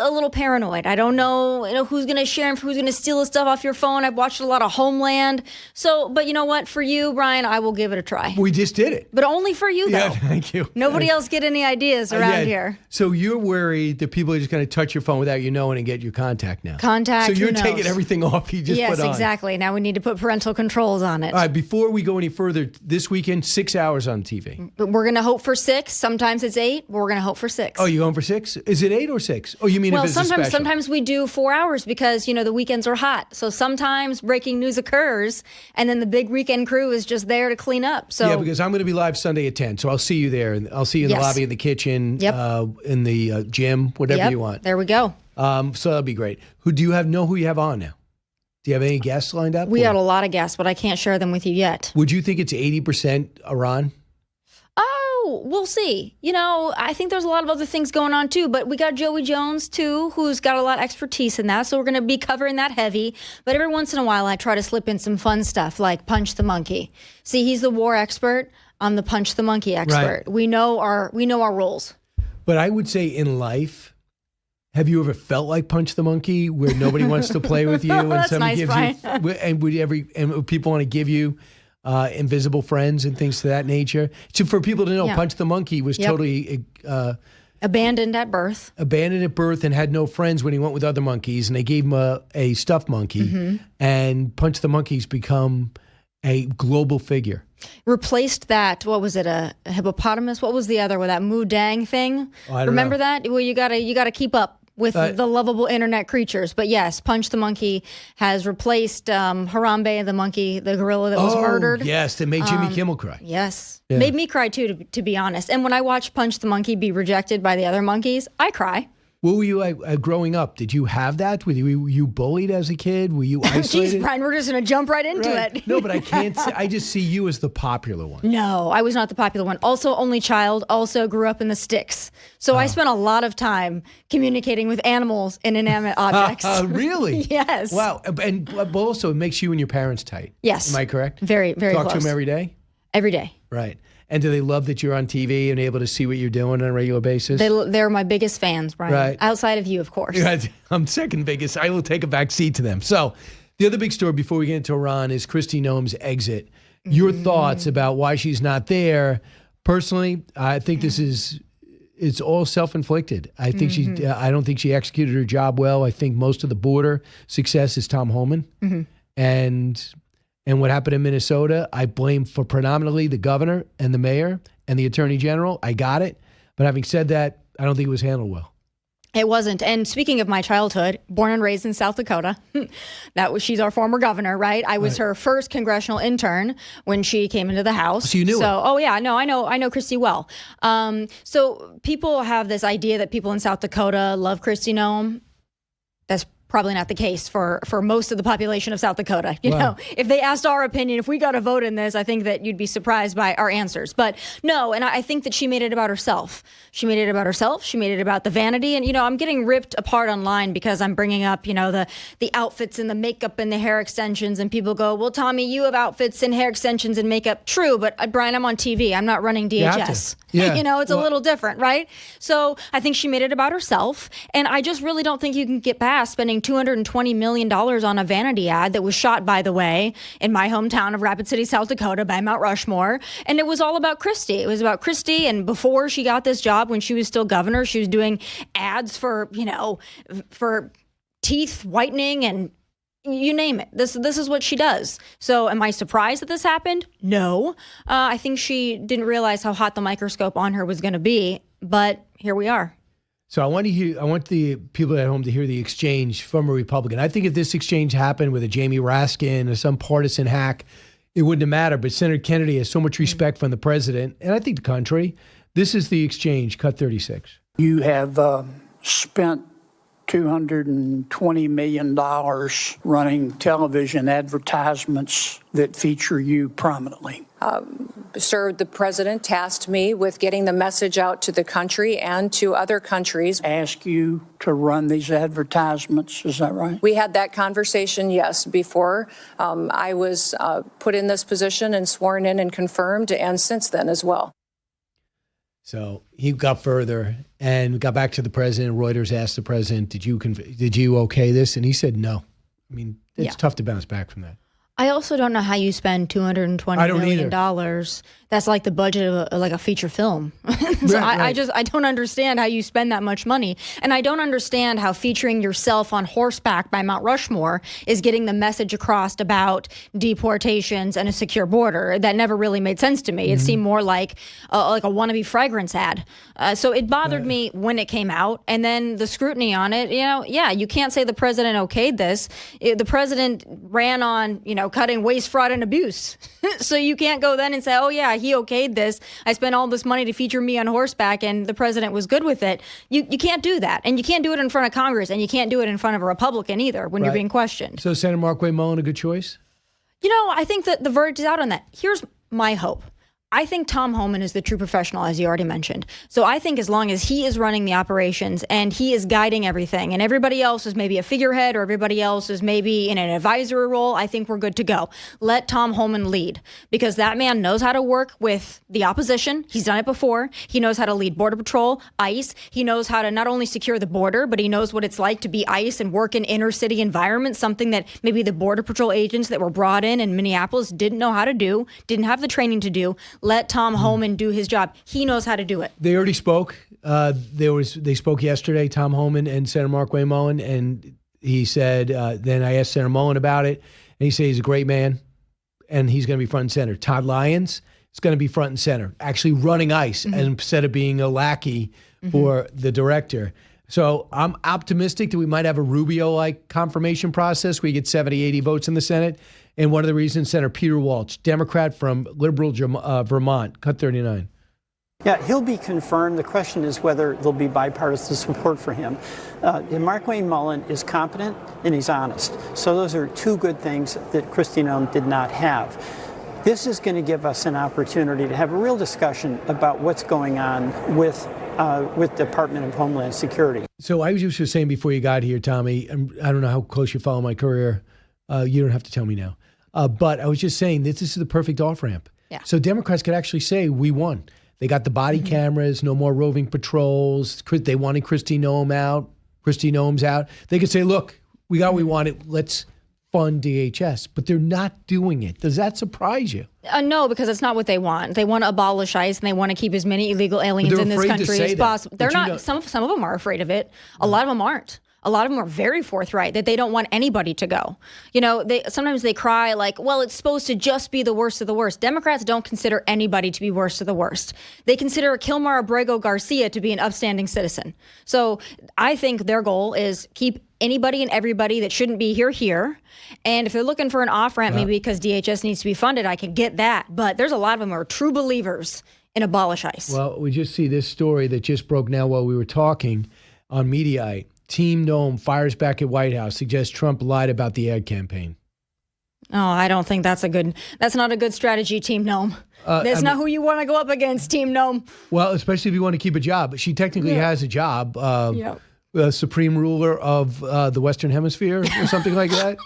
little paranoid. I don't know, who's going to share and who's going to steal the stuff off your phone. I've watched a lot of Homeland. So, but you know what? For you, Brian, I will give it a try. We just did it. But only for you, though. Yeah, thank you. Nobody else get any ideas around here. So you're worried that people are just going to touch your phone without you knowing and get your contact now. Contact, so you're taking everything off you just put on. Yes, exactly. Now we need to put parental controls on it. All right, before we go any further, this weekend, 6 hours on TV. But we're going to hope for 6. Sometimes it's 8. But we're going to hope for 6. Oh, you going for 6? Is it 8 or 6? Oh, you mean if it's sometimes we do 4 hours because, the weekends are hot. So sometimes breaking news occurs and then the big weekend crew is just there to clean up. So yeah, because I'm going to be live Sunday at 10. So I'll see you there. And I'll see you in the lobby, in the kitchen, in the gym, whatever you want. There we go. So that'll be great. Who you have on now? Do you have any guests lined up? We got a lot of guests, but I can't share them with you yet. Would you think it's 80% Iran? Oh, we'll see. I think there's a lot of other things going on too, but we got Joey Jones too, who's got a lot of expertise in that. So we're going to be covering that heavy. But every once in a while, I try to slip in some fun stuff like Punch the Monkey. See, he's the war expert. I'm the Punch the Monkey expert. Right. We know our roles. But I would say in life, have you ever felt like Punch the Monkey, where nobody wants to play with you, and That's somebody nice, gives you, and people want to give you invisible friends and things to that nature. So for people to know, Yeah. Punch the Monkey was totally abandoned at birth. Abandoned at birth and had no friends when he went with other monkeys, and they gave him a stuffed monkey. And Punch the Monkey's become a global figure. Replaced that, what was it, a hippopotamus? What was the other one, that Moo Dang thing? Oh, I don't Remember know. that? Well, you gotta keep up with the lovable internet creatures. But yes, Punch the Monkey has replaced Harambe the monkey, the gorilla that was murdered. Yes, that made Jimmy Kimmel cry. Yes. Yeah. Made me cry too, to be honest. And when I watch Punch the Monkey be rejected by the other monkeys, I cry. What were you growing up? Did you have that? Were you bullied as a kid? Were you isolated? Jeez, Brian, we're just going to jump right into it. No, but I can't. I just see you as the popular one. No, I was not the popular one. Also, only child. Also, grew up in the sticks. So I spent a lot of time communicating with animals and inanimate objects. Really? Yes. Wow. And also, it makes you and your parents tight. Yes. Am I correct? Very, very Talk close. to them every day? Every day. Right. And do they love that you're on TV and able to see what you're doing on a regular basis? They're my biggest fans, Brian. Right. Outside of you, of course. I'm second biggest. I will take a back seat to them. So the other big story before we get into Iran is Kristi Noem's exit. Your thoughts about why she's not there. Personally, I think it's all self-inflicted. I think I don't think she executed her job well. I think most of the border success is Tom Homan. And what happened in Minnesota, I blame for predominantly the governor and the mayor and the attorney general. I got it. But having said that, I don't think it was handled well. It wasn't. And speaking of my childhood, born and raised in South Dakota, she's our former governor, right? I was her first congressional intern when she came into the House. So you knew her. Oh yeah, no, I know Kristi well. So people have this idea that people in South Dakota love Kristi Noem. That's probably not the case for most of the population of South Dakota. You know, if they asked our opinion, if we got a vote in this, I think that you'd be surprised by our answers. But no, and I think that she made it about herself. She made it about herself. She made it about the vanity. And, I'm getting ripped apart online because I'm bringing up, the outfits and the makeup and the hair extensions. And people go, well, Tomi, you have outfits and hair extensions and makeup. True, but Brian, I'm on TV. I'm not running DHS. Yeah. It's a little different, right? So I think she made it about herself. And I just really don't think you can get past spending $220 million on a vanity ad that was shot, by the way, in my hometown of Rapid City, South Dakota, by Mount Rushmore. And it was all about Kristi. It was about Kristi. And before she got this job, when she was still governor, she was doing ads for teeth whitening and you name it. This is what she does. So am I surprised that this happened? No. I think she didn't realize how hot the microscope on her was going to be. But here we are. So I want the people at home to hear the exchange from a Republican. I think if this exchange happened with a Jamie Raskin or some partisan hack, it wouldn't have mattered. But Senator Kennedy has so much respect from the president, and I think the country. This is the exchange, cut 36. You have spent $220 million running television advertisements that feature you prominently. Sir, the president tasked me with getting the message out to the country and to other countries. Ask you to run these advertisements, is that right? We had that conversation, yes, before I was put in this position and sworn in and confirmed, and since then as well. So he got further and got back to the president. Reuters asked the president, did you okay this? And he said no. I mean, it's tough to bounce back from that. I also don't know how you spend $220 million. That's like the budget of a feature film. So I don't understand how you spend that much money. And I don't understand how featuring yourself on horseback by Mount Rushmore is getting the message across about deportations and a secure border. That never really made sense to me. It seemed more like a wannabe fragrance ad. So it bothered me when it came out. And then the scrutiny on it, you can't say the president okayed this. The president ran on, cutting waste, fraud, and abuse. So you can't go then and say, oh, yeah, he okayed this. I spent all this money to feature me on horseback and the president was good with it. You can't do that. And you can't do it in front of Congress, and you can't do it in front of a Republican either when you're being questioned. So Senator Mark Wayne Mullen, a good choice? I think that the verdict is out on that. Here's my hope. I think Tom Homan is the true professional, as you already mentioned. So I think as long as he is running the operations and he is guiding everything and everybody else is maybe a figurehead or everybody else is maybe in an advisory role, I think we're good to go. Let Tom Homan lead, because that man knows how to work with the opposition. He's done it before. He knows how to lead Border Patrol, ICE. He knows how to not only secure the border, but he knows what it's like to be ICE and work in inner city environments, something that maybe the Border Patrol agents that were brought in Minneapolis didn't know how to do, didn't have the training to do. Let Tom Homan do his job. He knows how to do it. They already spoke. They spoke yesterday, Tom Homan and Senator Mark Wayne Mullen, and he said, then I asked Senator Mullen about it, and he said he's a great man, and he's going to be front and center. Todd Lyons is going to be front and center, actually running ICE instead of being a lackey for the director. So I'm optimistic that we might have a Rubio-like confirmation process where you get 70, 80 votes in the Senate. And one of the reasons, Senator Peter Walsh, Democrat from liberal Vermont, cut 39. Yeah, he'll be confirmed. The question is whether there'll be bipartisan support for him. Mark Wayne Mullen is competent and he's honest. So those are two good things that Kristi Noem did not have. This is going to give us an opportunity to have a real discussion about what's going on with Department of Homeland Security. So I was just saying before you got here, Tommy, I don't know how close you follow my career. You don't have to tell me now. But I was just saying this is the perfect off-ramp. Yeah. So Democrats could actually say, we won. They got the body cameras, no more roving patrols. They wanted Kristi Noem out. Kristi Noem's out. They could say, look, we got what we wanted. Let's fund DHS. But they're not doing it. Does that surprise you? No, because it's not what they want. They want to abolish ICE, and they want to keep as many illegal aliens in this country as possible. They're not. Some of them are afraid of it. A lot of them aren't. A lot of them are very forthright that they don't want anybody to go. You know, sometimes they cry like, well, it's supposed to just be the worst of the worst. Democrats don't consider anybody to be worst of the worst. They consider Kilmar Abrego Garcia to be an upstanding citizen. So I think their goal is keep anybody and everybody that shouldn't be here. And if they're looking for an off-ramp, maybe because DHS needs to be funded, I can get that. But there's a lot of them who are true believers in abolish ICE. Well, we just see this story that just broke now while we were talking on Mediaite. Team Noem fires back at White House, suggests Trump lied about the ad campaign. Oh, I don't think that's not a good strategy, Team Noem. That's not who you want to go up against, Team Noem. Well, especially if you want to keep a job. But she technically has a job, supreme ruler of the Western Hemisphere or something like that.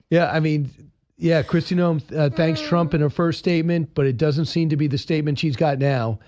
Yeah, I mean, Kristi Noem thanks Trump in her first statement, but it doesn't seem to be the statement she's got now.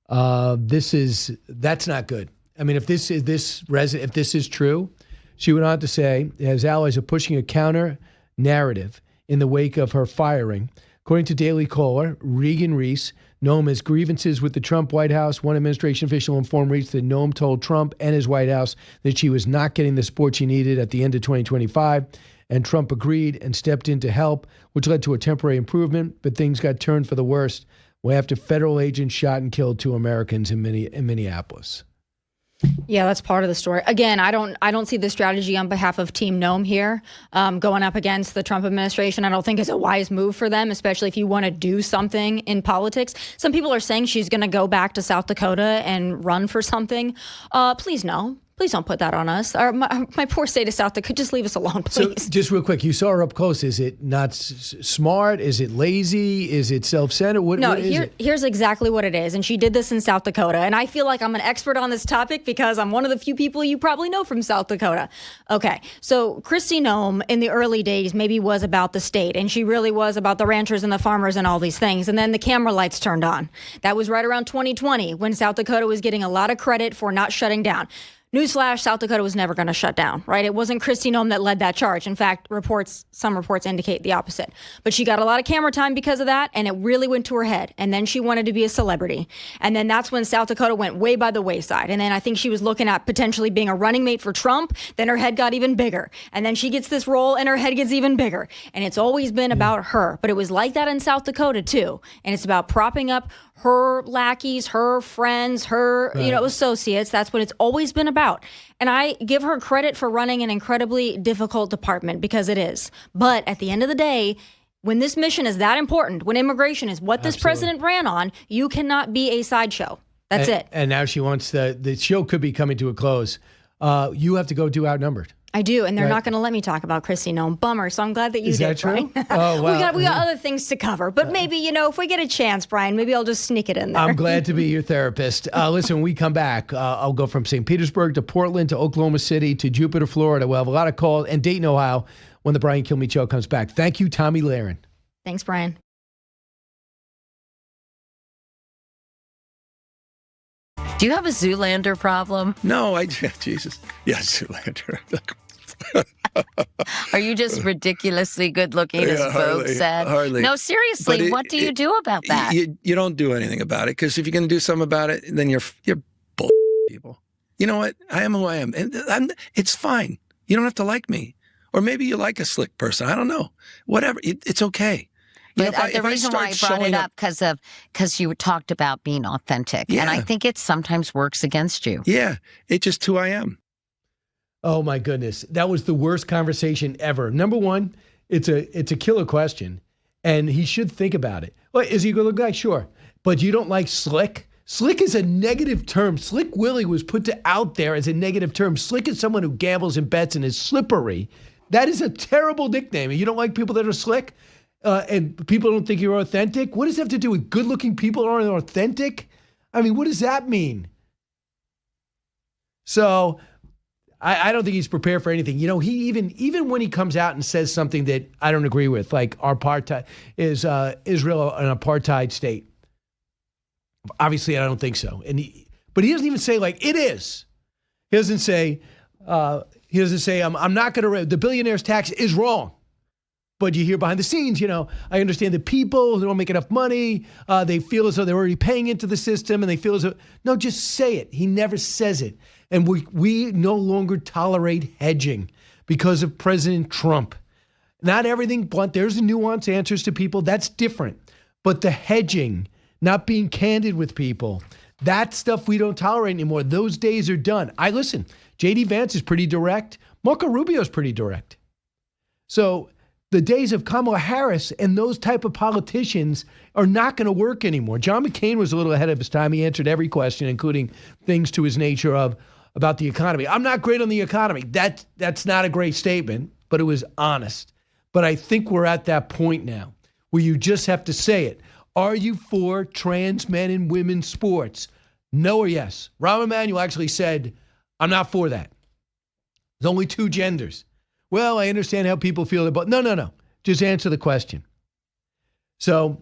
That's not good. I mean, if this is true, she went on to say, as allies are pushing a counter narrative in the wake of her firing. According to Daily Caller, Regan Reese, Noem has grievances with the Trump White House. One administration official informed Reese that Noem told Trump and his White House that she was not getting the support she needed at the end of 2025. And Trump agreed and stepped in to help, which led to a temporary improvement. But things got turned for the worst after federal agents shot and killed 2 Americans in Minneapolis. Yeah, that's part of the story. Again, I don't see the strategy on behalf of Team Noem here going up against the Trump administration. I don't think it's a wise move for them, especially if you want to do something in politics. Some people are saying she's going to go back to South Dakota and run for something. Please no. Please don't put that on us. My poor state of South Dakota, just leave us alone, please. So just real quick, you saw her up close. Is it not smart? Is it lazy? Is it self-centered? What is it? Here's exactly what it is. And she did this in South Dakota. And I feel like I'm an expert on this topic because I'm one of the few people you probably know from South Dakota. Okay, so Kristi Noem in the early days maybe was about the state. And she really was about the ranchers and the farmers and all these things. And then the camera lights turned on. That was right around 2020 when South Dakota was getting a lot of credit for not shutting down. Newsflash, South Dakota was never going to shut down, right? It wasn't Kristi Noem that led that charge. In fact, some reports indicate the opposite. But she got a lot of camera time because of that, and it really went to her head. And then she wanted to be a celebrity. And then that's when South Dakota went way by the wayside. And then I think she was looking at potentially being a running mate for Trump. Then her head got even bigger. And then she gets this role, and her head gets even bigger. And it's always been about her. But it was like that in South Dakota, too. And it's about propping up her lackeys, her friends, her associates. That's what it's always been about. And I give her credit for running an incredibly difficult department because it is. But at the end of the day, when this mission is that important, when immigration is what this president ran on, you cannot be a sideshow. That's it. And now she wants the show could be coming to a close. you have to go do Outnumbered. I do, and they're Right. not going to let me talk about Kristi Noem. Bummer. So I'm glad that you Is did, that true? Brian. Oh, wow. we got other things to cover, but maybe if we get a chance, Brian, maybe I'll just sneak it in there. I'm glad to be your therapist. Listen, when we come back, I'll go from St. Petersburg to Portland to Oklahoma City to Jupiter, Florida. We'll have a lot of calls, and Dayton, Ohio, when the Brian Kilmeade Show comes back. Thank you, Tomi Lahren. Thanks, Brian. Do you have a Zoolander problem? No, Jesus. Yeah, Zoolander. Are you just ridiculously good looking, as Vogue said? Hardly. No, seriously, But what do you do about that? You don't do anything about it, because if you're going to do something about it, then you're bull people. You know what? I am who I am. And it's fine. You don't have to like me. Or maybe you like a slick person. I don't know. Whatever. It's okay. But the reason why I brought it up because you talked about being authentic, and I think it sometimes works against you. Yeah, it's just who I am. Oh my goodness, that was the worst conversation ever. Number one, it's a killer question, and he should think about it. Well, is he a good guy? Sure, but you don't like slick. Slick is a negative term. Slick Willie was put out there as a negative term. Slick is someone who gambles and bets and is slippery. That is a terrible nickname. And you don't like people that are slick? And people don't think you're authentic? What does that have to do with good-looking people aren't authentic? I mean, what does that mean? So I don't think he's prepared for anything. He even when he comes out and says something that I don't agree with, like apartheid is Israel an apartheid state? Obviously, I don't think so. But he doesn't even say like it is. He doesn't say I'm not going to. The billionaire's tax is wrong. But you hear behind the scenes, I understand that people who don't make enough money, they feel as though they're already paying into the system, and they feel as though, no, just say it. He never says it. And we no longer tolerate hedging because of President Trump. Not everything blunt. There's the nuanced answers to people. That's different. But the hedging, not being candid with people, that stuff we don't tolerate anymore. Those days are done. Listen, J.D. Vance is pretty direct. Marco Rubio is pretty direct. So the days of Kamala Harris and those type of politicians are not going to work anymore. John McCain was a little ahead of his time. He answered every question, including things to his nature about the economy. I'm not great on the economy. That's not a great statement, but it was honest. But I think we're at that point now where you just have to say it. Are you for trans men and women's sports? No or yes. Rahm Emanuel actually said, I'm not for that. There's only two genders. Well, I understand how people feel about. No. Just answer the question. So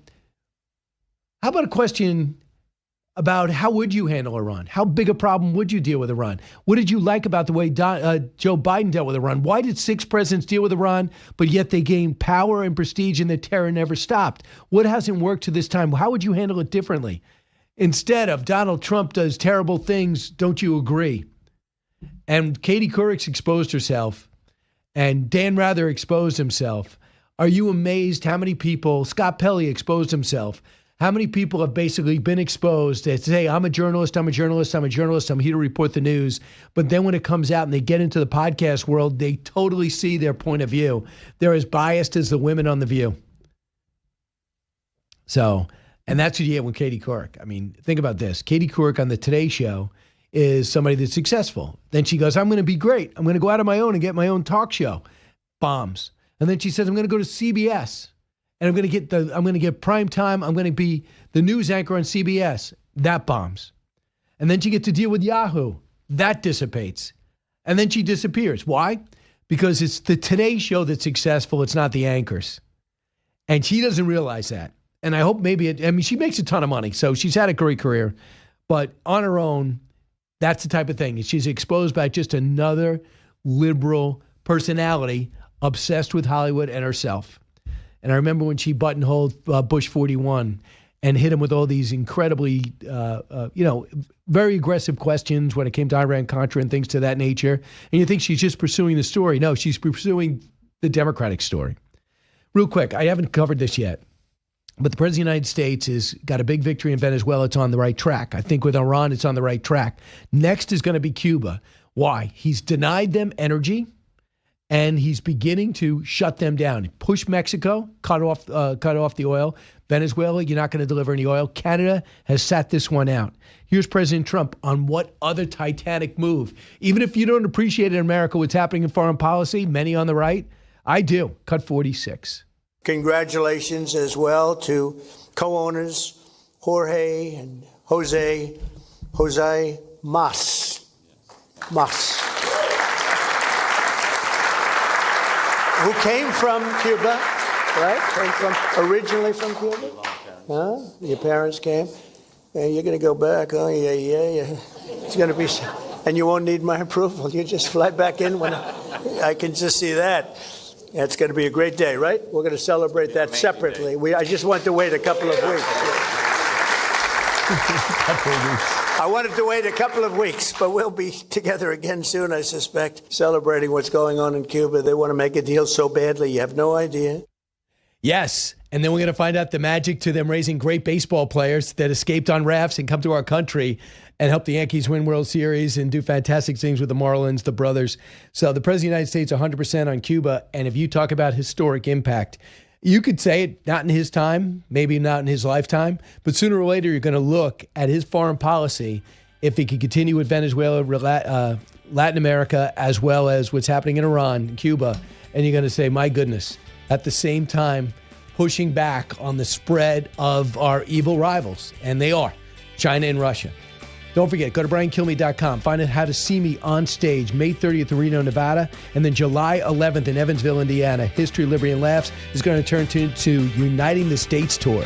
how about a question about how would you handle Iran? How big a problem would you deal with Iran? What did you like about the way Joe Biden dealt with Iran? Why did 6 presidents deal with Iran, but yet they gained power and prestige and the terror never stopped? What hasn't worked to this time? How would you handle it differently? Instead of Donald Trump does terrible things, don't you agree? And Katie Couric's exposed herself. And Dan Rather exposed himself. Are you amazed how many people, Scott Pelley exposed himself, how many people have basically been exposed that say, I'm a journalist, I'm here to report the news. But then when it comes out and they get into the podcast world, they totally see their point of view. They're as biased as the women on The View. So, and that's what you get with Katie Couric. I mean, think about this. Katie Couric on the Today Show is somebody that's successful. Then she goes, I'm going to be great. I'm going to go out on my own and get my own talk show. Bombs. And then she says, I'm going to go to CBS and I'm going to get prime time. I'm going to be the news anchor on CBS. That bombs. And then she gets to deal with Yahoo. That dissipates. And then she disappears. Why? Because it's the Today Show that's successful. It's not the anchors. And she doesn't realize that. And I hope she makes a ton of money. So she's had a great career, but on her own, that's the type of thing. She's exposed by just another liberal personality obsessed with Hollywood and herself. And I remember when she buttonholed Bush 41 and hit him with all these incredibly, very aggressive questions when it came to Iran-Contra and things to that nature. And you think she's just pursuing the story. No, she's pursuing the Democratic story. Real quick, I haven't covered this yet. But the President of the United States has got a big victory in Venezuela. It's on the right track. I think with Iran, it's on the right track. Next is going to be Cuba. Why? He's denied them energy, and he's beginning to shut them down. Push Mexico, cut off the oil. Venezuela, you're not going to deliver any oil. Canada has sat this one out. Here's President Trump on what other titanic move. Even if you don't appreciate in America what's happening in foreign policy, many on the right, I do. Cut 46. Congratulations as well to co-owners Jorge and Jose Mas, who came from Cuba, right? Originally from Cuba. Huh? Your parents came. And you're going to go back. Oh, yeah. It's going to be, and you won't need my approval. You just fly back in when I can just see that. It's going to be a great day, right? We're going to celebrate that separately. I just want to wait a couple of weeks. I wanted to wait a couple of weeks, but we'll be together again soon, I suspect, celebrating what's going on in Cuba. They want to make a deal so badly, you have no idea. Yes, and then we're going to find out the magic to them raising great baseball players that escaped on rafts and come to our country and help the Yankees win World Series and do fantastic things with the Marlins, the brothers. So the President of the United States, 100% on Cuba. And if you talk about historic impact, you could say it, not in his time, maybe not in his lifetime, but sooner or later you're going to look at his foreign policy if he could continue with Venezuela, Latin America, as well as what's happening in Iran, Cuba, and you're going to say, my goodness, at the same time, pushing back on the spread of our evil rivals, and they are, China and Russia. Don't forget, go to BrianKilmeade.com. Find out how to see me on stage May 30th in Reno, Nevada, and then July 11th in Evansville, Indiana. History, Liberty, and Laughs is going to turn to Uniting the States Tour.